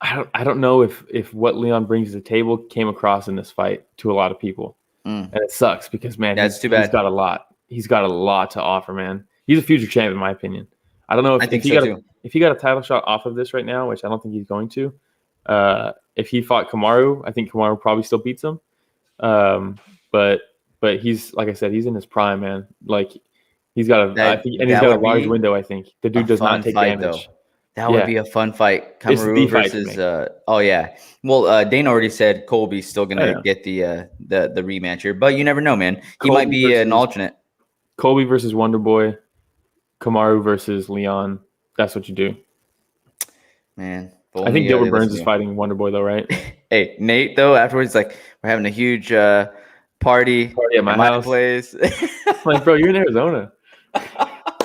I don't know if what Leon brings to the table came across in this fight to a lot of people. And it sucks because, man, that's too bad. He's got a lot. He's got a lot to offer, man. He's a future champ, in my opinion. I don't know if he got a title shot off of this right now, which I don't think he's going to. If he fought Kamaru, I think Kamaru probably still beats him. But he's, like I said, he's in his prime, man. He's got a large window. I think the dude does not take damage. That would be a fun fight. Kamaru versus oh yeah. Well, Dana already said Colby's still gonna get the rematch here, but you never know, man. He might be an alternate. Colby versus Wonderboy, Kamaru versus Leon. That's what you do. Man. I think Gilbert Burns is fighting Wonderboy though, right? Hey, Nate though, afterwards, like, we're having a huge party at my house. Place. I'm like, bro, you're in Arizona. You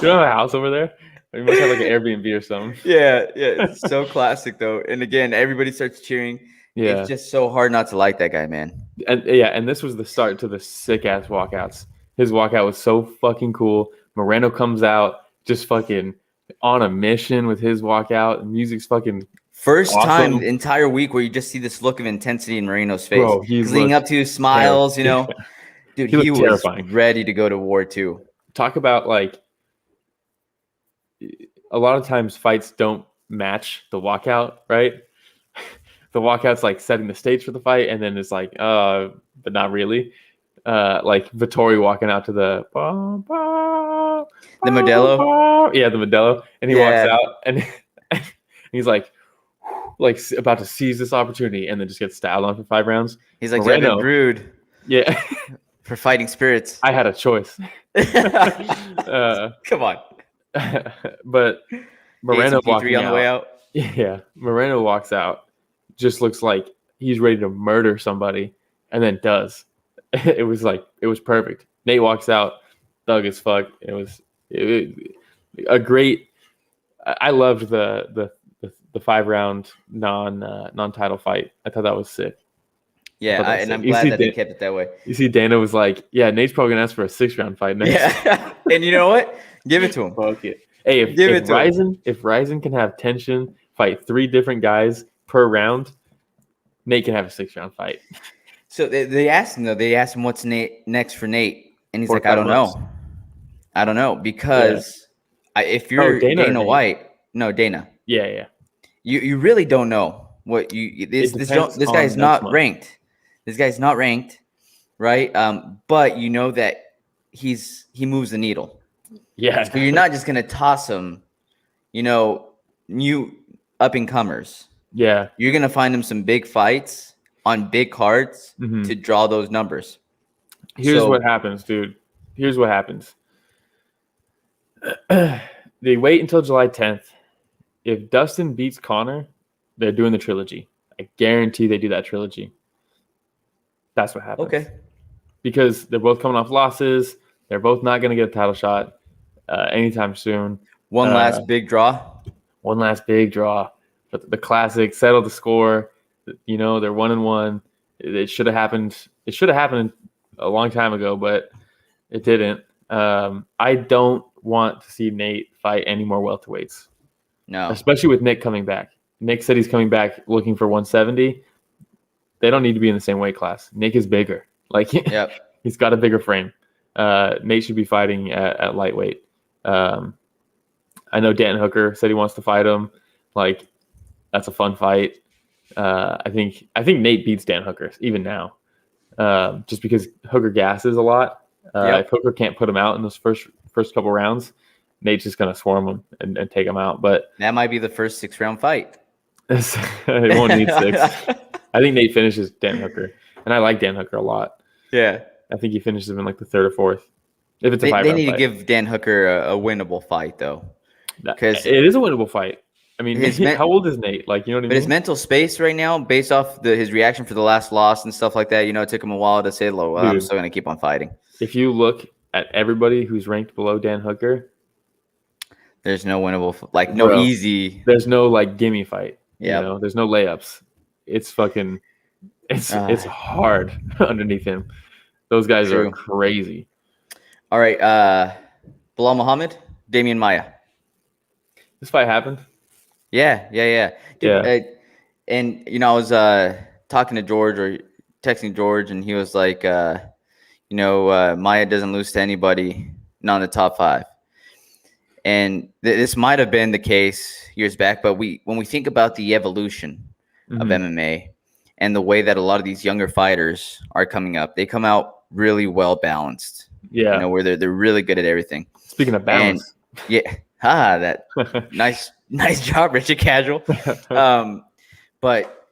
don't have a house over there? You must have like an Airbnb or something. Yeah. It's so classic though. And again, everybody starts cheering. Yeah. It's just so hard not to like that guy, man. And this was the start to the sick ass walkouts. His walkout was so fucking cool. Moreno comes out just fucking on a mission with his walkout. Music's fucking first time the entire week where you just see this look of intensity in Moreno's face. Bro, he's leading up to smiles, you know. Dude, he was terrifying. Ready to go to war too. Talk about like a lot of times fights don't match the walkout, right? The walkout's like setting the stage for the fight, and then it's like, but not really. Like Vettori walking out to the Modelo. Yeah, the Modelo. And he walks out and he's like about to seize this opportunity, and then just gets styled on for 5 rounds. He's like, I've been brewed. Yeah. For fighting spirits. I had a choice. Come on. But Moreno walking on the way out. Yeah. Moreno walks out. Just looks like he's ready to murder somebody, and then does. It was perfect. Nate walks out, thug as fuck. It was a great. I loved the 5-round non-title fight. I thought that was sick. Yeah, and I'm glad that they kept it that way. You see, Dana was like, "Yeah, Nate's probably gonna ask for a 6-round fight next." Yeah, and you know what? Give it to him. Fuck it. Hey, if Ryzen can have tension, fight 3 different guys per round, Nate can have a 6-round fight. So they asked him though. They asked him what's next for Nate, and he's like, "I don't know," because if you're Dana White, no Dana. Yeah. You really don't know what this guy's not ranked. This guy's not ranked, right? But you know that he moves the needle. Yeah. So you're not just gonna toss him, new up and comers. Yeah. You're gonna find him some big fights on big cards to draw those numbers. Here's what happens, dude. Here's what happens. They wait until July 10th. If Dustin beats Conor, they're doing the trilogy. I guarantee they do that trilogy. That's what happens. Okay. Because they're both coming off losses. They're both not going to get a title shot anytime soon. One last big draw. One last big draw. But the classic, settle the score. They're 1-1. It should have happened. It should have happened a long time ago, but it didn't. I don't want to see Nate fight any more welterweights. No. Especially with Nick coming back. Nick said he's coming back looking for 170. They don't need to be in the same weight class. Nick is bigger. He's got a bigger frame. Nate should be fighting at lightweight. I know Dan Hooker said he wants to fight him. That's a fun fight. I think Nate beats Dan Hooker even now, just because Hooker gasses a lot. If Hooker can't put him out in those first couple rounds, Nate's just gonna swarm him and take him out. But that might be the first 6-round fight. It won't need 6. I think Nate finishes Dan Hooker, and I like Dan Hooker a lot. Yeah, I think he finishes him in the 3rd or 4th. If it's a 5-round they need fight. to give Dan Hooker a winnable fight though, because it is a winnable fight. I mean, how old is Nate? You know what I mean? But his mental space right now, based off his reaction for the last loss and stuff like that, it took him a while to say, I'm still going to keep on fighting. If you look at everybody who's ranked below Dan Hooker, there's no winnable, no easy. There's no gimme fight. Yeah. There's no layups. It's fucking, it's hard underneath him. Those guys are crazy. All right. Bilal Muhammad, Damian Maia. This fight happened. Yeah. Dude, and I was talking to George or texting George, and he was like, Maia doesn't lose to anybody, not in the top 5. And this might have been the case years back, but when we think about the evolution of MMA and the way that a lot of these younger fighters are coming up, they come out really well balanced. Yeah, where they're really good at everything. Speaking of balance, that nice Nice job, Richard Casual. But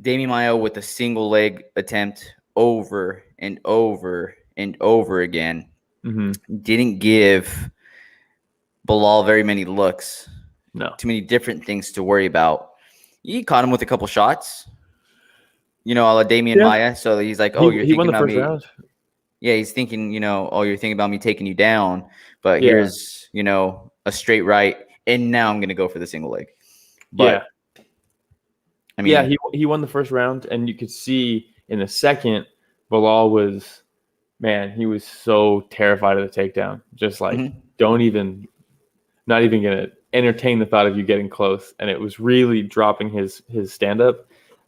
Damian Maia with a single leg attempt over and over and over again didn't give Bilal very many looks. No. Too many different things to worry about. He caught him with a couple shots. A la Damian Maia. So he's like, oh, you're thinking about me. Round. Yeah, he's thinking, oh, you're thinking about me taking you down. But here's, a straight right. And now I'm going to go for the single leg. But, I mean, he won the first round. And you could see in the second, Bilal was, he was so terrified of the takedown. Just like, not even going to entertain the thought of you getting close. And it was really dropping his stand-up.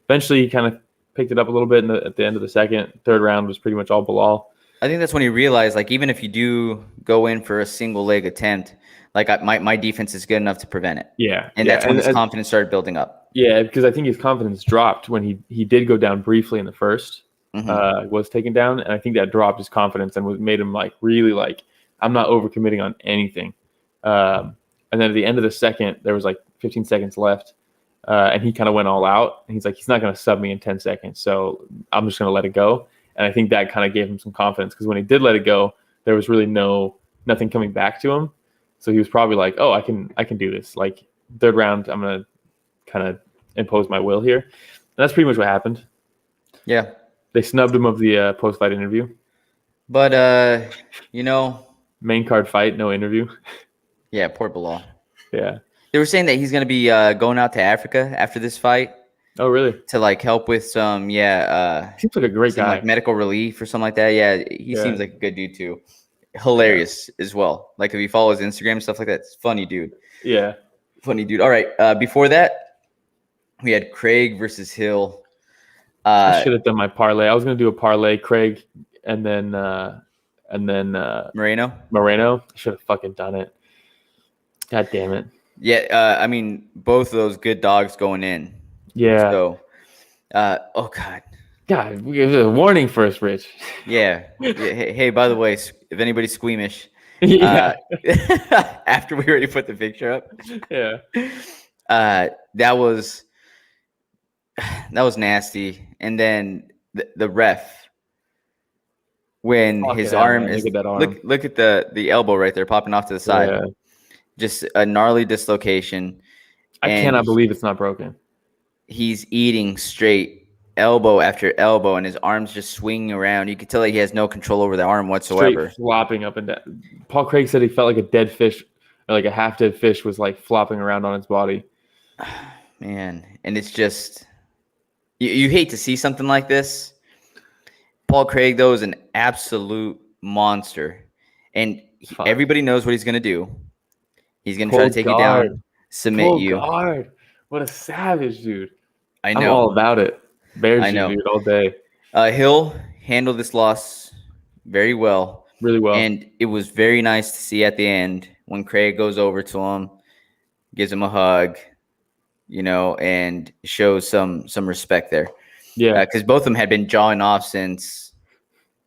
Eventually, he kind of picked it up a little bit at the end of the second. Third round was pretty much all Bilal. I think that's when he realized, like, even if you do go in for a single leg attempt, like my defense is good enough to prevent it. Yeah. And that's when his confidence started building up. Yeah, because I think his confidence dropped when he did go down briefly in the first, was taken down. And I think that dropped his confidence and made him like really like, I'm not overcommitting on anything. And then at the end of the second, there was like 15 seconds left. And he kind of went all out. And he's like, he's not going to sub me in 10 seconds. So I'm just going to let it go. And I think that kind of gave him some confidence because when he did let it go, there was really nothing coming back to him. So he was probably like, oh, I can do this. Like third round, I'm going to kind of impose my will here. And that's pretty much what happened. Yeah. They snubbed him of the post-fight interview. But, main card fight, no interview. Yeah, poor Bilal. Yeah. They were saying that he's going to be going out to Africa after this fight. Oh, really? To like help with some, seems like a great guy. Like medical relief or something like that. Yeah, he seems like a good dude too. Hilarious as well. Like if you follow his Instagram and stuff like that, it's funny dude. Yeah, funny dude. All right, before that, we had Craig versus Hill. I should have done my parlay. I was gonna do a parlay, Craig, and then Moreno. I should have fucking done it. God damn it. Yeah, I mean both of those good dogs going in. Yeah. So, oh God. God, we give a warning first, Rich. Yeah. Hey, by the way, if anybody's squeamish, after we already put the picture up, that was nasty. And then the ref, when his arm is look at the elbow right there popping off to the side, just a gnarly dislocation. I cannot believe it's not broken. He's eating straight elbow after elbow, and his arm's just swinging around. You could tell that he has no control over the arm whatsoever. Straight flopping up and down. Paul Craig said he felt like a dead fish, or like a half-dead fish was like flopping around on his body. Man, and it's just you hate to see something like this. Paul Craig, though, is an absolute monster, and everybody knows what he's going to do. He's going to try to take you down, submit you. Guard. What a savage, dude. I know. I'm all about it. Bears, dude, all day. Hill handled this loss very well. Really well. And it was very nice to see at the end when Craig goes over to him, gives him a hug, and shows some respect there. Yeah. Because both of them had been jawing off since,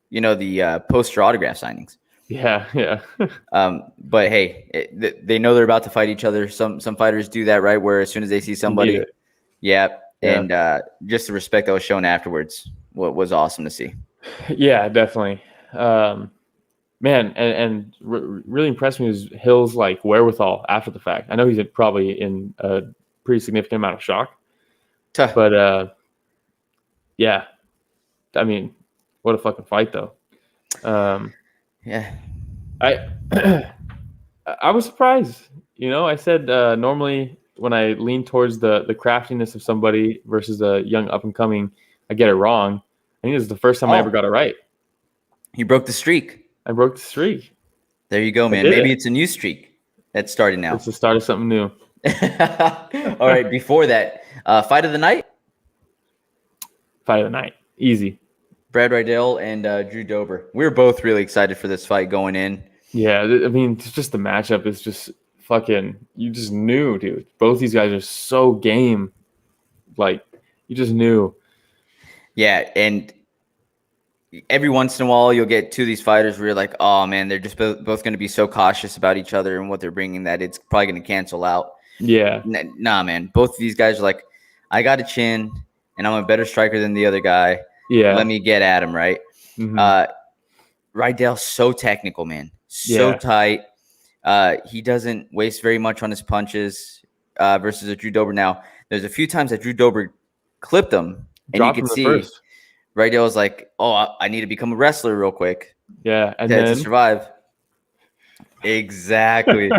the poster autograph signings. Yeah. But hey, they know they're about to fight each other. Some fighters do that, right? Where as soon as they see somebody, and just the respect that was shown afterwards, was awesome to see. Yeah, definitely. Man, and really impressed me is Hill's like wherewithal after the fact. I know he's probably in a pretty significant amount of shock, but yeah, I mean, what a fucking fight though. Yeah, I was surprised. I said normally when I lean towards the craftiness of somebody versus a young up and coming, I get it wrong. I think this is the first time I ever got it right. You broke the streak. I broke the streak. There you go, man. Maybe it's a new streak that's starting now. It's the start of something new. All right. Before that, fight of the night. Fight of the night, easy. Brad Riddell and Drew Dober. We were both really excited for this fight going in. Yeah, I mean, it's just the matchup is just fucking. You just knew, dude. Both these guys are so game. Like, you just knew. Yeah, and every once in a while you'll get two of these fighters where you're like, oh man, they're just both going to be so cautious about each other and what they're bringing that it's probably going to cancel out. Yeah. Nah, man. Both of these guys are like, I got a chin and I'm a better striker than the other guy. Yeah. Let me get at him, right? Rydell's so technical, man. So tight. He doesn't waste very much on his punches versus a Drew Dober. Now, there's a few times that Drew Dober clipped him, and you can see Rydell was like, oh, I need to become a wrestler real quick. Yeah, and then to survive. Exactly.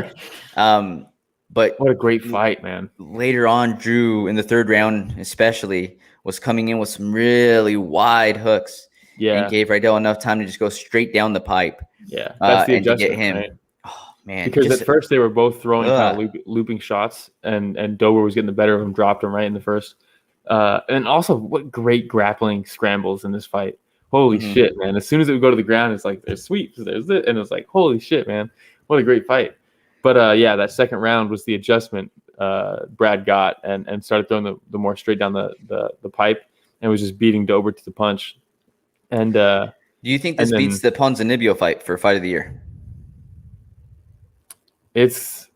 But what a great fight, man. Later on, Drew, in the third round especially, was coming in with some really wide hooks. Yeah. And gave Rydell enough time to just go straight down the pipe. Yeah. That's the adjustment, to get him. Right? Oh, man. Because at first they were both throwing kind of looping shots, and Dober was getting the better of him, dropped him right in the first. And also, what great grappling scrambles in this fight. Holy shit, man. As soon as it would go to the ground, it's like, there's sweeps, there's it. And it was like, holy shit, man. What a great fight. But yeah, that second round was the adjustment Brad got and started throwing the more straight down the pipe and was just beating Dober to the punch. And do you think this beats the Ponzinibbio fight for fight of the year? It's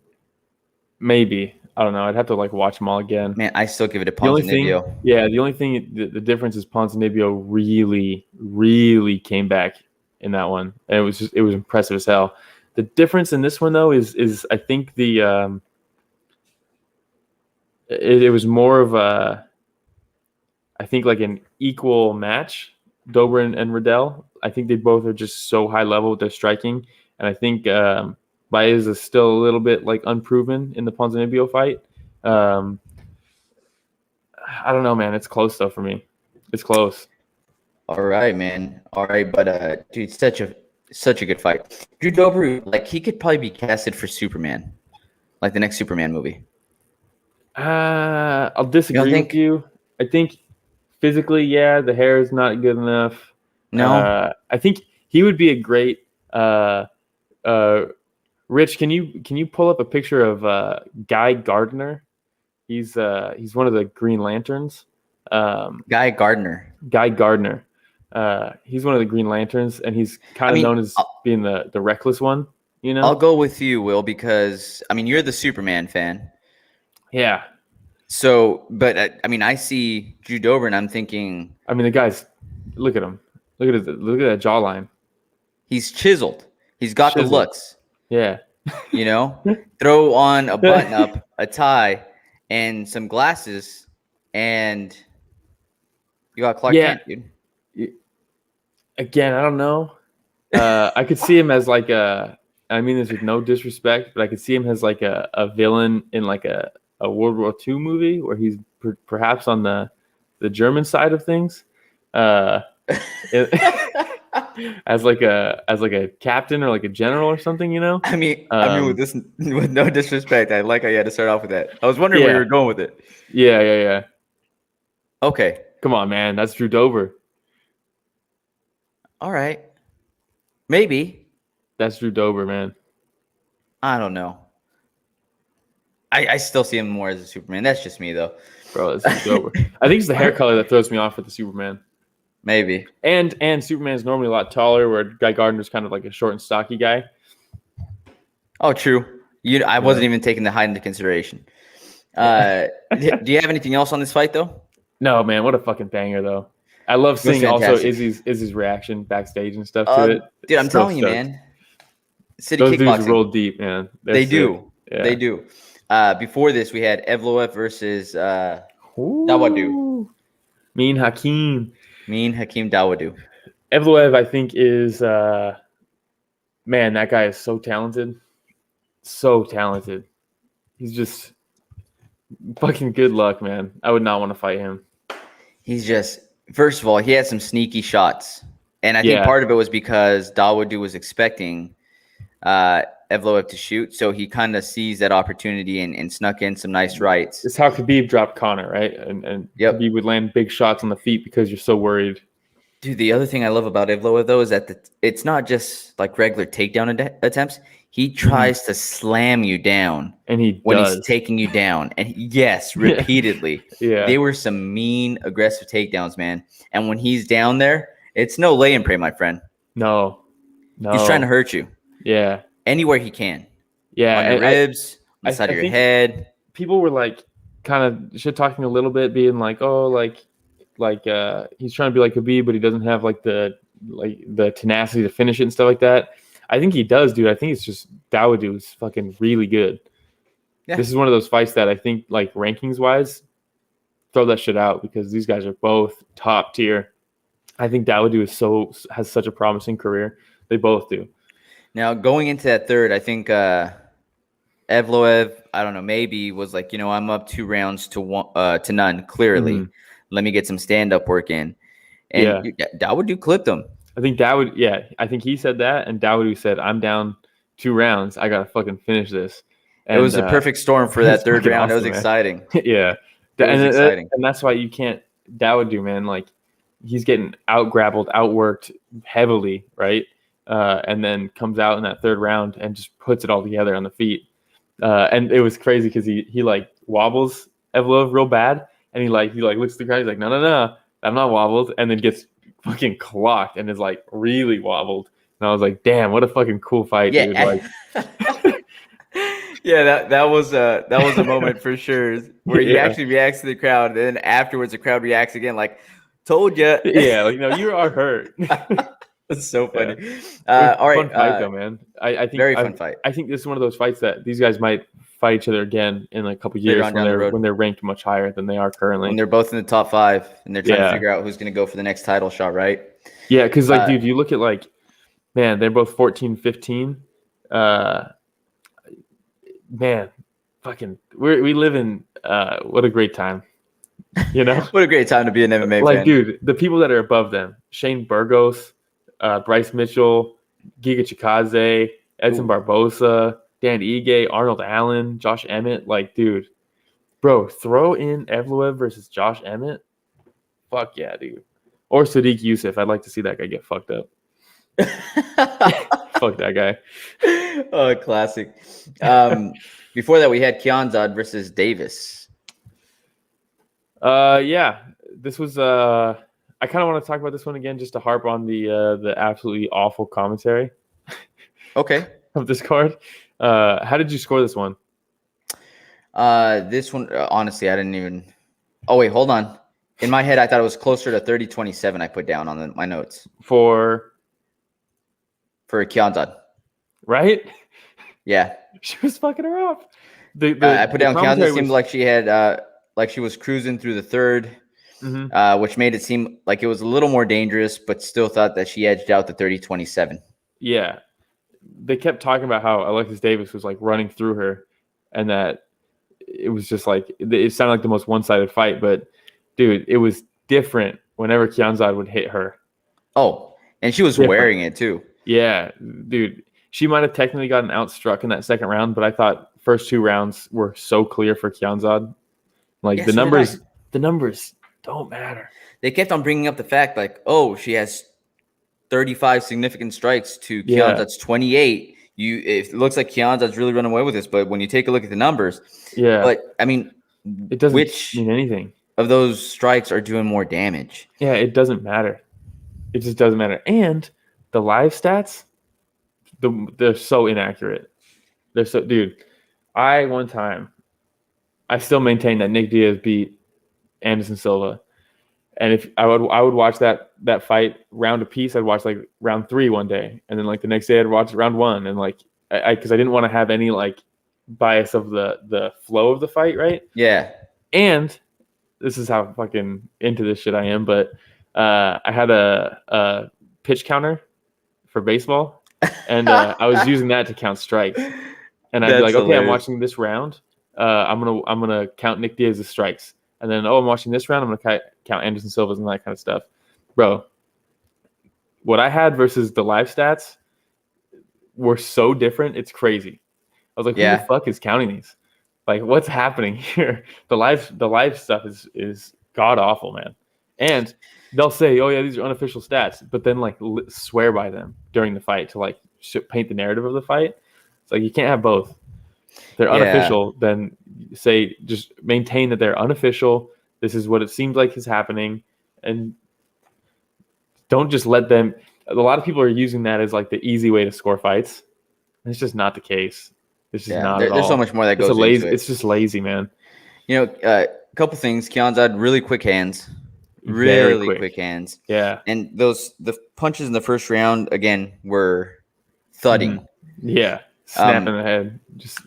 maybe. I don't know. I'd have to watch them all again. Man, I still give it to Ponzinibbio. The only thing, the difference is Ponzinibbio really, really came back in that one, and it was impressive as hell. The difference in this one though is I think it was more of a, I think an equal match, Dober and Rydell. I think they both are just so high level with their striking, and I think Baez is still a little bit unproven in the Ponzinibbio fight. I don't know, man. It's close though for me. It's close. All right, man. All right, but dude, such a good fight. Drew Dober, he could probably be casted for Superman, the next Superman movie. I'll disagree with you. I think physically, the hair is not good enough. No, I think he would be a great. Rich, can you pull up a picture of Guy Gardner? He's one of the Green Lanterns. Guy Gardner. He's one of the Green Lanterns, and he's kind of known as being the reckless one. You know, I'll go with you, Will, because you're the Superman fan. Yeah. So, but I see Drew Dober, and I'm thinking. The guy's. Look at him. Look at that jawline. He's chiseled. He's got the looks. Yeah. Throw on a button up, a tie, and some glasses, and you got Clark Kent, dude. Again, I don't know. I could see him as I mean this with no disrespect, but I could see him as a villain in a World War II movie where he's perhaps on the German side of things. As a captain or a general or something, with no disrespect, I like how you had to start off with that. I was wondering where you were going with it. Yeah. Okay. Come on, man. That's Drew Dober. All right. Maybe. That's Drew Dober, man. I don't know. I still see him more as a Superman. That's just me, though. Bro, that's Drew Dober. I think it's the hair color that throws me off with the Superman. Maybe. And Superman's normally a lot taller, where Guy Gardner's kind of a short and stocky guy. Oh, true. I wasn't even taking the height into consideration. Do you have anything else on this fight, though? No, man. What a fucking banger, though. I love seeing also Izzy's reaction backstage and stuff to it. Dude, I'm telling you, man. City Those kickboxing. Dudes roll deep, man. They do. Yeah. They do. Before this, we had Evloev versus Dawodu. Mean Hakeem Dawodu. Evloev, I think, is man, that guy is so talented. So talented. He's just fucking good luck, man. I would not want to fight him. He's just, first of all, he had some sneaky shots. And I think part of it was because Dawodu was expecting Evloev to shoot. So he kind of sees that opportunity and snuck in some nice rights. It's how Khabib dropped Conor, right? And Khabib would land big shots on the feet because you're so worried. Dude, the other thing I love about Evloev, though, is that it's not just regular takedown attempts. He tries to slam you down, and he's taking you down. And yes, repeatedly. Yeah. They were some mean, aggressive takedowns, man. And when he's down there, It's no lay and pray, my friend. No. He's trying to hurt you. Yeah. Anywhere he can. Yeah. On your ribs, on the side of your head. People were like kind of shit talking a little bit, being like, oh, like he's trying to be like Khabib, but he doesn't have like the tenacity to finish it and stuff like that. I think he does, dude. I think it's just Dawodu is fucking really good. Yeah. This is one of those fights that I think, like, rankings wise, throw that shit out because these guys are both top tier. I think Dawodu has such a promising career. They both do. Now, going into that third, I think Evloev, I don't know, maybe was like, I'm up 2 rounds to none, clearly. Mm-hmm. Let me get some stand-up work in. And Dawodu clipped him. I think I think he said that, and Dawodu said, I'm down 2 rounds. I got to fucking finish this. And, it was a perfect storm for that third round. Awesome, it was exciting. Yeah. It was exciting. And that's why you can't – Dawodu, man, like, he's getting out-grappled, outworked heavily, right? And then comes out in that third round and just puts it all together on the feet. And it was crazy because he like wobbles Evloev real bad, and he looks at the crowd. He's like, no, I'm not wobbled, and then gets fucking clocked and is like really wobbled. And I was like, damn, what a fucking cool fight, dude! Like, yeah, that was a moment for sure where he actually reacts to the crowd, and then afterwards the crowd reacts again, like, told you. Yeah, like, no, you are hurt. That's so funny. Yeah. All right, fun fight though, man. I think very fun fight. I think this is one of those fights that these guys might fight each other again in like a couple years when they're ranked much higher than they are currently. When they're both in the top 5 and they're trying to figure out who's going to go for the next title shot, right? Yeah, because like, dude, you look at like, man, they're both 14-15. Man, fucking, we live in what a great time. What a great time to be an MMA fan. Like, dude, the people that are above them: Shane Burgos, Bryce Mitchell, Giga Chikadze, Edson Barbosa, Dan Ige, Arnold Allen, Josh Emmett. Like, dude, bro, throw in Evloev versus Josh Emmett. Fuck yeah, dude. Or Sadiq Youssef. I'd like to see that guy get fucked up. Fuck that guy. Oh, classic. Before that, we had Kianzad versus Davis. Yeah, this was I kind of want to talk about this one again just to harp on the absolutely awful commentary. Okay. Of this card. How did you score this one? This one, honestly, I didn't even. Oh wait, hold on. In my head, I thought it was closer to 30-27. I put down on my notes for Kianzad. Right? Yeah. She was fucking her up. I put down Kianzad. Seemed like she had like she was cruising through the third, which made it seem like it was a little more dangerous, but still thought that she edged out the 30-27. Yeah. They kept talking about how Alexis Davis was like running through her, and that it was just like it sounded like the most one-sided fight. But dude, it was different whenever Kianzad would hit her. Oh, and she was wearing it too. Yeah, dude, she might have technically gotten outstruck in that second round, but I thought first 2 rounds were so clear for Kianzad. Like the numbers don't matter. They kept on bringing up the fact like, oh, she has 35 significant strikes to Kianzad's 28. It looks like Kianzad's really running away with this, but when you take a look at the numbers, but I mean, it doesn't mean anything. Of those strikes are doing more damage? Yeah, it doesn't matter. It just doesn't matter. And the live stats, they're so inaccurate. They're so, dude. One time, I still maintain that Nick Diaz beat Anderson Silva. And if I would watch that fight round a piece, I'd watch like round 3 one day, and then like the next day I'd watch round 1, and like because I didn't want to have any like bias of the flow of the fight, right? Yeah. And this is how fucking into this shit I am, but I had a pitch counter for baseball, and I was using that to count strikes. And I'd be like, okay, I'm watching this round. I'm gonna count Nick Diaz's strikes. And then, I'm watching this round. I'm going to count Anderson Silva's and that kind of stuff. Bro, what I had versus the live stats were so different. It's crazy. I was like, who the fuck is counting these? Like, what's happening here? The live stuff is god-awful, man. And they'll say, oh, yeah, these are unofficial stats. But then, like, swear by them during the fight to, like, paint the narrative of the fight. It's like, you can't have both. They're unofficial, then say just maintain that they're unofficial. This is what it seems like is happening, and don't just let them. A lot of people are using that as like the easy way to score fights. It's just not the case. It's just not at all. There's so much more that goes lazy, into it. It's just lazy, man. A couple things. Kianzad, really quick hands. Really quick hands. Yeah. And the punches in the first round, again, were thudding. Yeah. Snapping the head. Just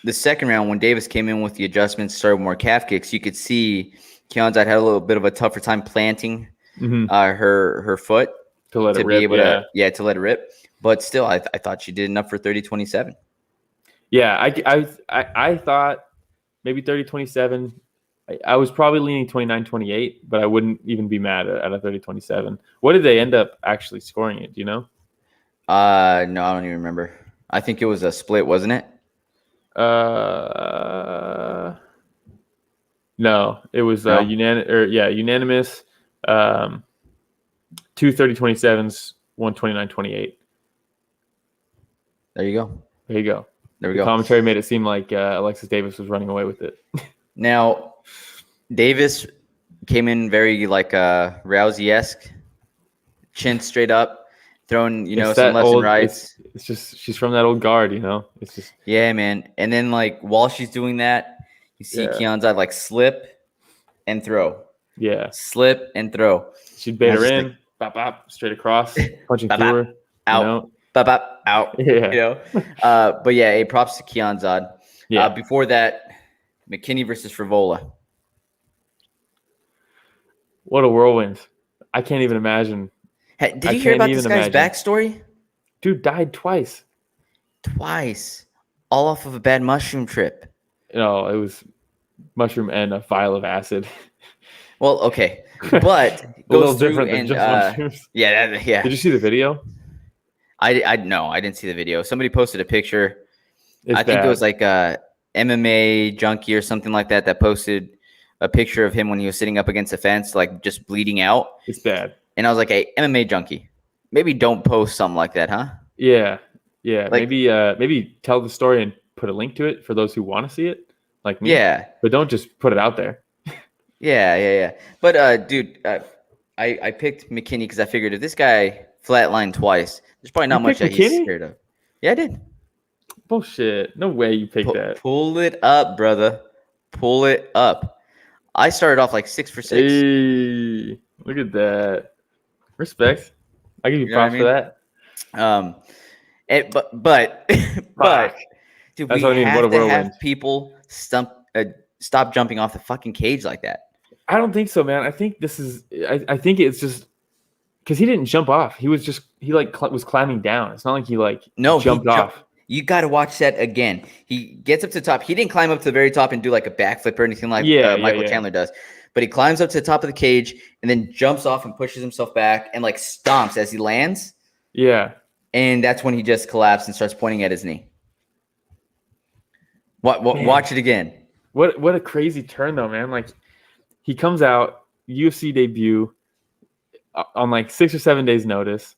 the second round, when Davis came in with the adjustments, started with more calf kicks, you could see Kianzad had a little bit of a tougher time planting her foot to let it rip. Be able to let it rip. But still, I thought she did enough for 30-27. Yeah, I thought maybe 30-27. I was probably leaning 29-28, but I wouldn't even be mad at a 30-27. What did they end up actually scoring it? Do you know? No, I don't even remember. I think it was a split, wasn't it? No, it was unanimous. 2 30-27s, 1 29-28. There you go. There you go. There we go. Commentary made it seem like Alexis Davis was running away with it. Now, Davis came in very Rousey-esque, chin straight up, throwing some lefts and rights. It's just she's from that old guard, It's just man. And then while she's doing that, you see Kianzad slip and throw. Yeah, slip and throw. She'd bait her in, bop bop, straight across, punching through her, out, bop bop, out. Yeah, but yeah, props to Kianzad. Yeah. Before that, McKinney versus Frivola. What a whirlwind! I can't even imagine. Hey, did you hear about this guy's backstory? Dude died twice. All off of a bad mushroom trip. No, it was mushroom and a vial of acid. Well, okay, but a little different than just mushrooms. Yeah. Did you see the video? I didn't see the video. Somebody posted a picture. I think it was like a MMA junkie or something like that posted a picture of him when he was sitting up against a fence, just bleeding out. It's bad. And I was like, hey, MMA junkie, maybe don't post something like that, huh? Yeah. Maybe tell the story and put a link to it for those who want to see it, like me. Yeah. But don't just put it out there. Yeah. But dude, I picked McKinney because I figured if this guy flatlined twice, there's probably not much that he's scared of. Yeah, I did. Bullshit. No way you picked that. Pull it up, brother. Pull it up. I started off 6 for 6. Hey, look at that. Respect. I give you props for that. But dude, we have to have people stop jumping off the fucking cage like that. I don't think so, man. I think this is. I think it's just because he didn't jump off. He was was climbing down. It's not like he jumped off. You got to watch that again. He gets up to the top. He didn't climb up to the very top and do a backflip or anything like Michael Chandler does. But he climbs up to the top of the cage and then jumps off and pushes himself back and stomps as he lands. Yeah. And that's when he just collapsed and starts pointing at his knee. Watch it again. What a crazy turn though, man. He comes out, UFC debut on 6 or 7 days notice,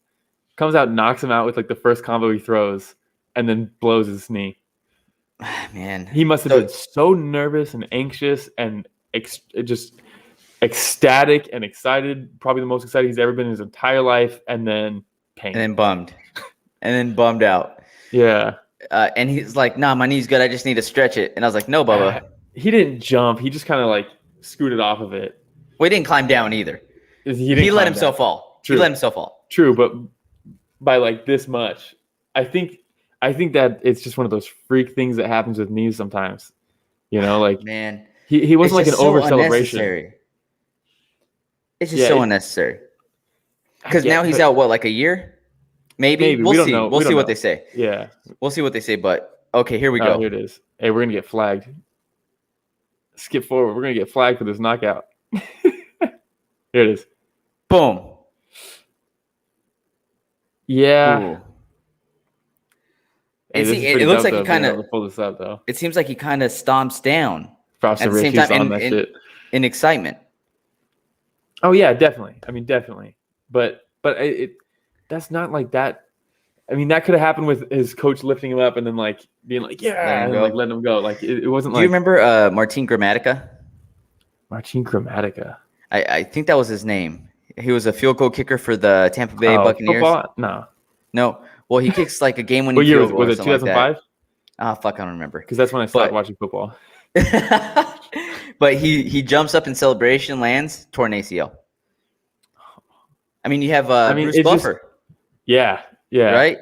comes out, knocks him out with the first combo he throws, and then blows his knee. Man, he must have been so nervous and anxious and just ecstatic and excited. Probably the most excited he's ever been in his entire life. And then pain. And then bummed. And then bummed out. Yeah. And he's like, nah, my knee's good. I just need to stretch it. And I was like, no, Bubba. He didn't jump. He just kind of scooted off of it. Well, he didn't climb down either. He let himself fall. True. He let himself fall. True, but by this much. I think that it's just one of those freak things that happens with knees sometimes. Man. He wasn't an over celebration. It's just so unnecessary. Because now he's out a year? Maybe. We'll see. We'll see what they say. Yeah. We'll see what they say, but okay, here we go. Here it is. Hey, we're gonna get flagged. Skip forward. We're gonna get flagged for this knockout. Here it is. Boom. Yeah. Ooh. And it looks like he kind of pull this up though. It seems like he kind of stomps down at the same time in excitement. Oh yeah, definitely. I mean, definitely. But that's not like that. I mean, that could have happened with his coach lifting him up and then being yeah, and letting him go. It wasn't. Do you remember Martin Gramatica? Martin Gramatica. I think that was his name. He was a field goal kicker for the Tampa Bay Buccaneers. Football? No. Well, he kicks like a game-winning What year field goal. Was it 2005? Ah, fuck, I don't remember. Because that's when I stopped watching football. But he jumps up in celebration, lands, torn ACL. I mean, you have Bruce Buffer. Yeah. Right?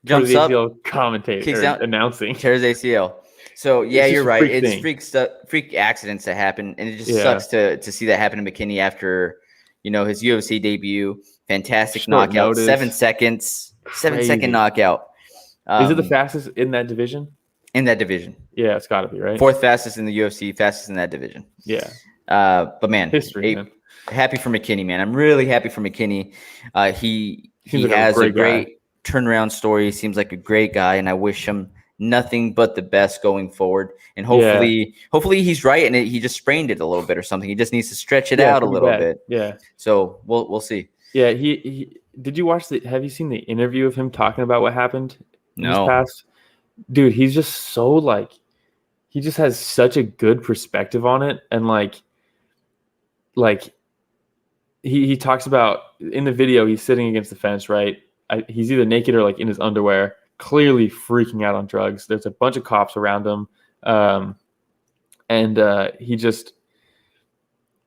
Jumps up, commentator, kicks out, announcing, tears ACL. So yeah, you're right. It's thing. freak accidents that happen, and it just sucks to see that happen to McKinney after, his UFC debut. Fantastic knockout, notice. 7 seconds, 7-second knockout. Is it the fastest in that division? In that division, yeah, it's got to be right. 4th fastest in the UFC, fastest in that division. Yeah, but man, history. Man. Happy for McKinney, man. I'm really happy for McKinney. He like has a great turnaround story. He seems like a great guy, and I wish him nothing but the best going forward. And hopefully he's right, and he just sprained it a little bit or something. He just needs to stretch it out a little bit. Yeah. So we'll see. Yeah. He did you watch have you seen the interview of him talking about what happened in his past? Dude, he's just so he just has such a good perspective on it, and he talks about in the video he's sitting against the fence, right? He's either naked or in his underwear, clearly freaking out on drugs. There's a bunch of cops around him, and he just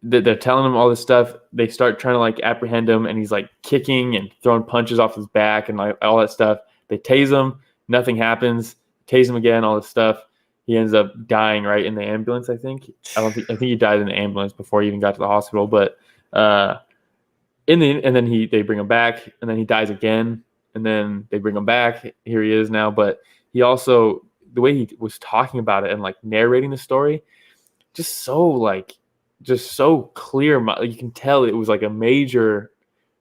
they're telling him all this stuff. They start trying to apprehend him, and he's kicking and throwing punches off his back and all that stuff. They tase him, nothing happens. Tase him again, all this stuff. He ends up dying right in the ambulance. I think he died in the ambulance before he even got to the hospital. But and then they bring him back, and then he dies again, and then they bring him back. Here he is now. But he also, the way he was talking about it and narrating the story, just so clear. You can tell it was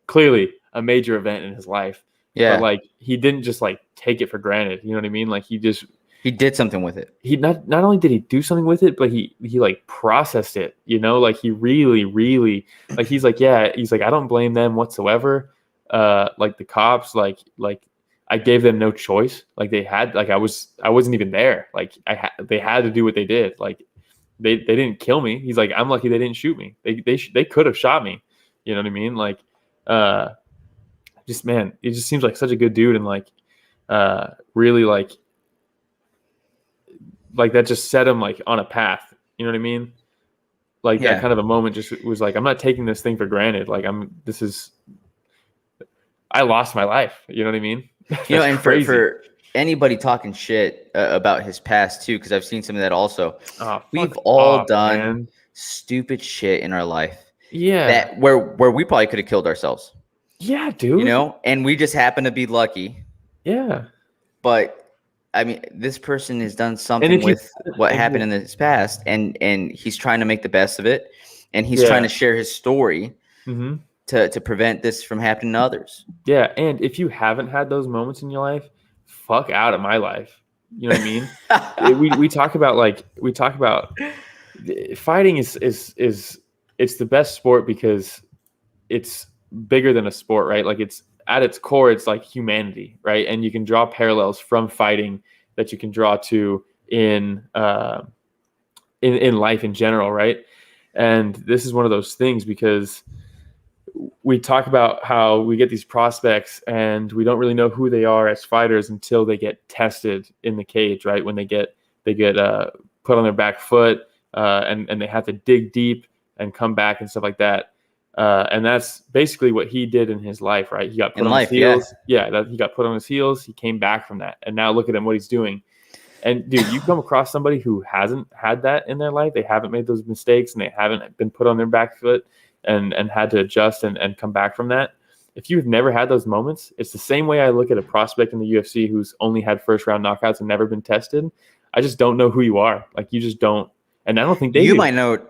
clearly a major event in his life. Yeah. But he didn't just take it for granted. You know what I mean? He did something with it. He not only did he do something with it, but he processed it, he really he's I don't blame them whatsoever. The cops, I gave them no choice. They had I wasn't even there. They had to do what they did. They didn't kill me. He's I'm lucky they didn't shoot me. They could have shot me. You know what I mean? Just man, it just seems like such a good dude, and really that just set him on a path. You know what I mean? That kind of a moment just was I'm not taking this thing for granted. I lost my life. You know what I mean? And for anybody talking shit about his past too, because I've seen some of that also. We've all done stupid shit in our life. Yeah. That where we probably could have killed ourselves. Yeah, dude. And we just happen to be lucky. Yeah. But I mean, this person has done something with what happened in his past, and he's trying to make the best of it, and he's trying to share his story to prevent this from happening to others. Yeah, and if you haven't had those moments in your life, fuck out of my life. You know what I mean? we talk about fighting is it's the best sport because it's bigger than a sport, right? It's at its core, it's humanity, right? And you can draw parallels from fighting that you can draw to in life in general, right? And this is one of those things because we talk about how we get these prospects and we don't really know who they are as fighters until they get tested in the cage, right? When they get put on their back foot and they have to dig deep and come back and stuff like that. And that's basically what he did in his life, right? He got put on his heels. Yeah, he got put on his heels. He came back from that. And now look at him, what he's doing. And dude, you come across somebody who hasn't had that in their life. They haven't made those mistakes and they haven't been put on their back foot and had to adjust and come back from that. If you've never had those moments, it's the same way I look at a prospect in the UFC who's only had first round knockouts and never been tested. I just don't know who you are. You just don't. And I don't think they do. You might not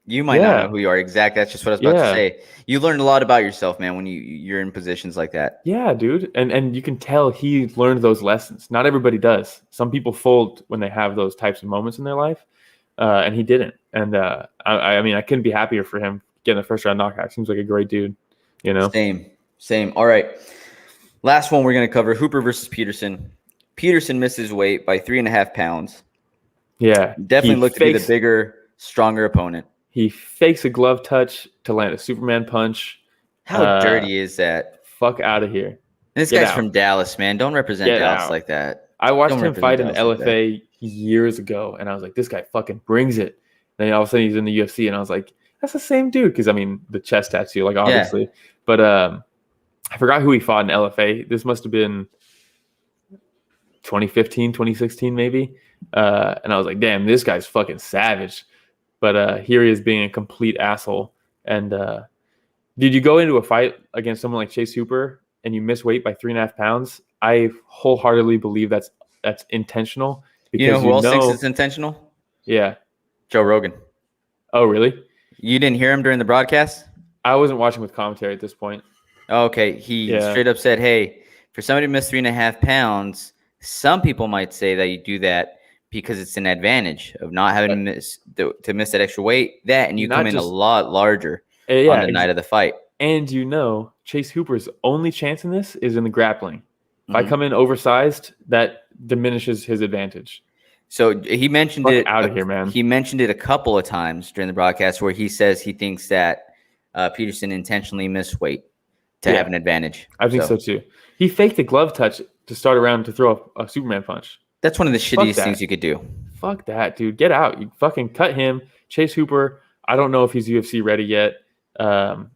know who you are. Exactly. That's just what I was about to say. You learned a lot about yourself, man, when you're in positions like that. Yeah, dude. And you can tell he learned those lessons. Not everybody does. Some people fold when they have those types of moments in their life. And he didn't. And I mean, I couldn't be happier for him getting a first round knockout. Seems like a great dude, Same. All right. Last one we're going to cover, Hooper versus Peterson. Peterson misses weight by 3.5 pounds. Yeah. Definitely looked to be the bigger, stronger opponent. He fakes a glove touch to land a Superman punch. How dirty is that? Fuck out of here. This guy's from Dallas, man. Don't represent Dallas like that. I watched him fight in LFA years ago, and I was like, this guy fucking brings it. And then all of a sudden he's in the UFC, and I was like, that's the same dude. Because, I mean, the chest tattoo, like, obviously. Yeah. But I forgot who he fought in LFA. This must have been 2015, 2016, maybe. And I was like, damn, this guy's fucking savage. But here he is being a complete asshole. And did you go into a fight against someone like Chase Hooper and you miss weight by 3.5 pounds? I wholeheartedly believe that's intentional. Because you know who else thinks it's intentional? Yeah. Joe Rogan. Oh, really? You didn't hear him during the broadcast? I wasn't watching with commentary at this point. Okay. He straight up said, hey, for somebody to miss 3.5 pounds, some people might say that you do that because it's an advantage of not having to miss that extra weight. That and you come in a lot larger on the night of the fight. And Chase Hooper's only chance in this is in the grappling. If I come in oversized, that diminishes his advantage. So he mentioned it out of here, man. He mentioned it a couple of times during the broadcast where he says he thinks that Peterson intentionally missed weight to have an advantage. I think so too. He faked a glove touch to start around to throw a Superman punch. That's one of the shittiest things you could do. Fuck that, dude. Get out. You fucking cut him. Chase Hooper, I don't know if he's UFC ready yet. In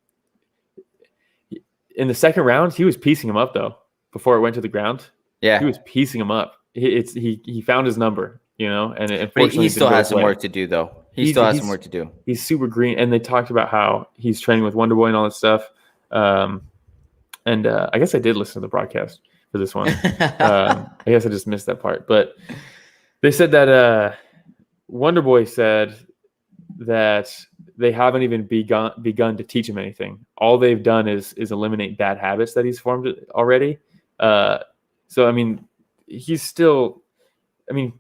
the second round, he was piecing him up, though, before it went to the ground. Yeah. He was piecing him up. He found his number, and unfortunately, he still has some work to do, though. He still has some work to do. He's super green, and they talked about how he's training with Wonder Boy and all that stuff. And I guess I did listen to the broadcast for this one. I guess I just missed that part. But they said that Wonder Boy said that they haven't even begun to teach him anything. All they've done is eliminate bad habits that he's formed already. So, I mean, he's still,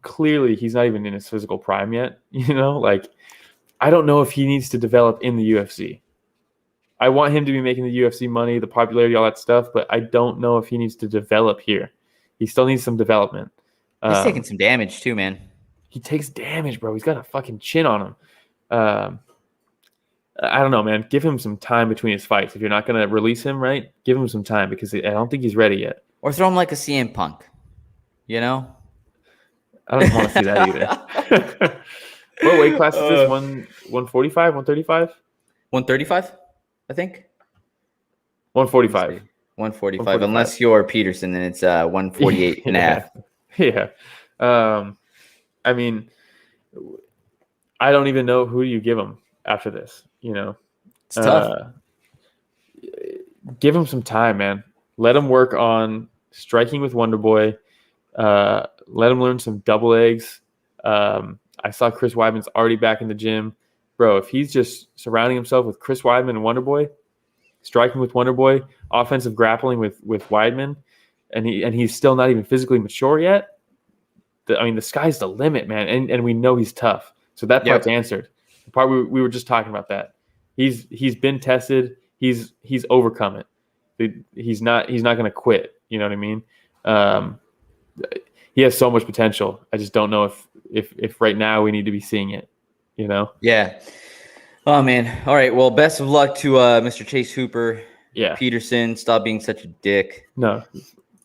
clearly he's not even in his physical prime yet. I don't know if he needs to develop in the UFC. I want him to be making the UFC money, the popularity, all that stuff, but I don't know if he needs to develop here. He still needs some development. He's taking some damage too, man. He takes damage, bro. He's got a fucking chin on him. I don't know, man. Give him some time between his fights. If you're not going to release him, right, give him some time because I don't think he's ready yet. Or throw him like a CM Punk, I don't want to see that either. What weight class is this? 145, 135? 135, I think. 145. 145. Unless you're Peterson, then it's 148 and a half. Yeah. I don't even know who you give him after this. It's tough. Give him some time, man. Let him work on striking with Wonder Boy. Let him learn some double legs. I saw Chris Weidman's already back in the gym. Bro, if he's just surrounding himself with Chris Weidman and Wonder Boy, striking with Wonder Boy, offensive grappling with Weidman, and he's still not even physically mature yet, the sky's the limit, man. And we know he's tough. So that part's answered. The part we were just talking about that. He's been tested. He's overcome it. He's not going to quit. You know what I mean? He has so much potential. I just don't know if right now we need to be seeing it. Yeah. Oh man. All right. Well, best of luck to Mr. Chase Hooper. Yeah. Peterson, stop being such a dick. No,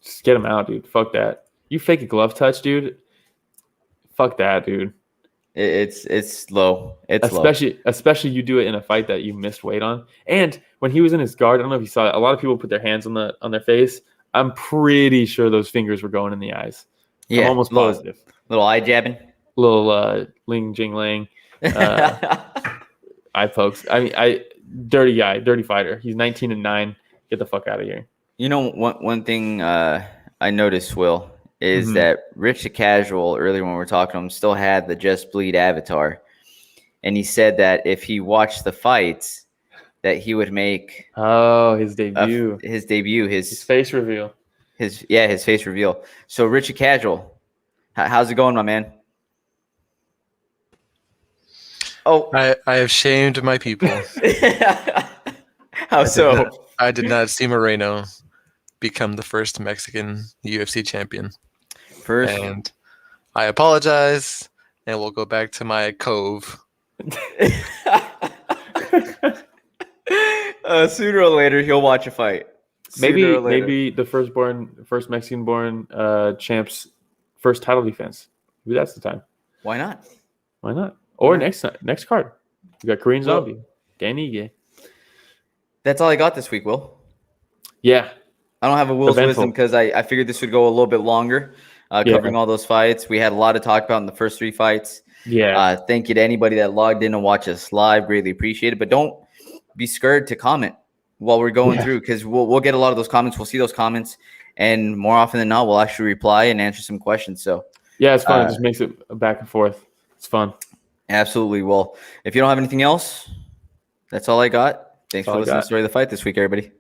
just get him out, dude. Fuck that. You fake a glove touch, dude. Fuck that, dude. It's low. Especially you do it in a fight that you missed weight on. And when he was in his guard, I don't know if you saw that. A lot of people put their hands on their face. I'm pretty sure those fingers were going in the eyes. Yeah, I'm almost positive. Little eye jabbing. Little ling jing lang. Eye pokes. Dirty guy, dirty fighter. He's 19-9. Get the fuck out of here. One thing I noticed, Will, is that Rich the Casual, earlier when we were talking to him, still had the Just Bleed avatar. And he said that if he watched the fights, that he would make his debut. His face reveal. His face reveal. So Rich the Casual, how's it going, my man? Oh, I have shamed my people. How so? I did not see Moreno become the first Mexican UFC champion. And I apologize, and we'll go back to my cove. Sooner or later, he'll watch a fight. Maybe the first Mexican-born champ's first title defense. Maybe that's the time. Why not? Or next card. You got Korean Zombie, Danny. That's all I got this week, Will. Yeah. I don't have a Will's wisdom because I figured this would go a little bit longer, covering all those fights. We had a lot to talk about in the first 3 fights. Yeah. Thank you to anybody that logged in and watched us live. Greatly appreciate it. But don't be scared to comment while we're going through, because we'll get a lot of those comments. We'll see those comments, and more often than not, we'll actually reply and answer some questions. So yeah, it's fun. It just makes it back and forth. It's fun. Absolutely. Well, if you don't have anything else, that's all I got. Thanks for listening to Story of the Fight this week, everybody.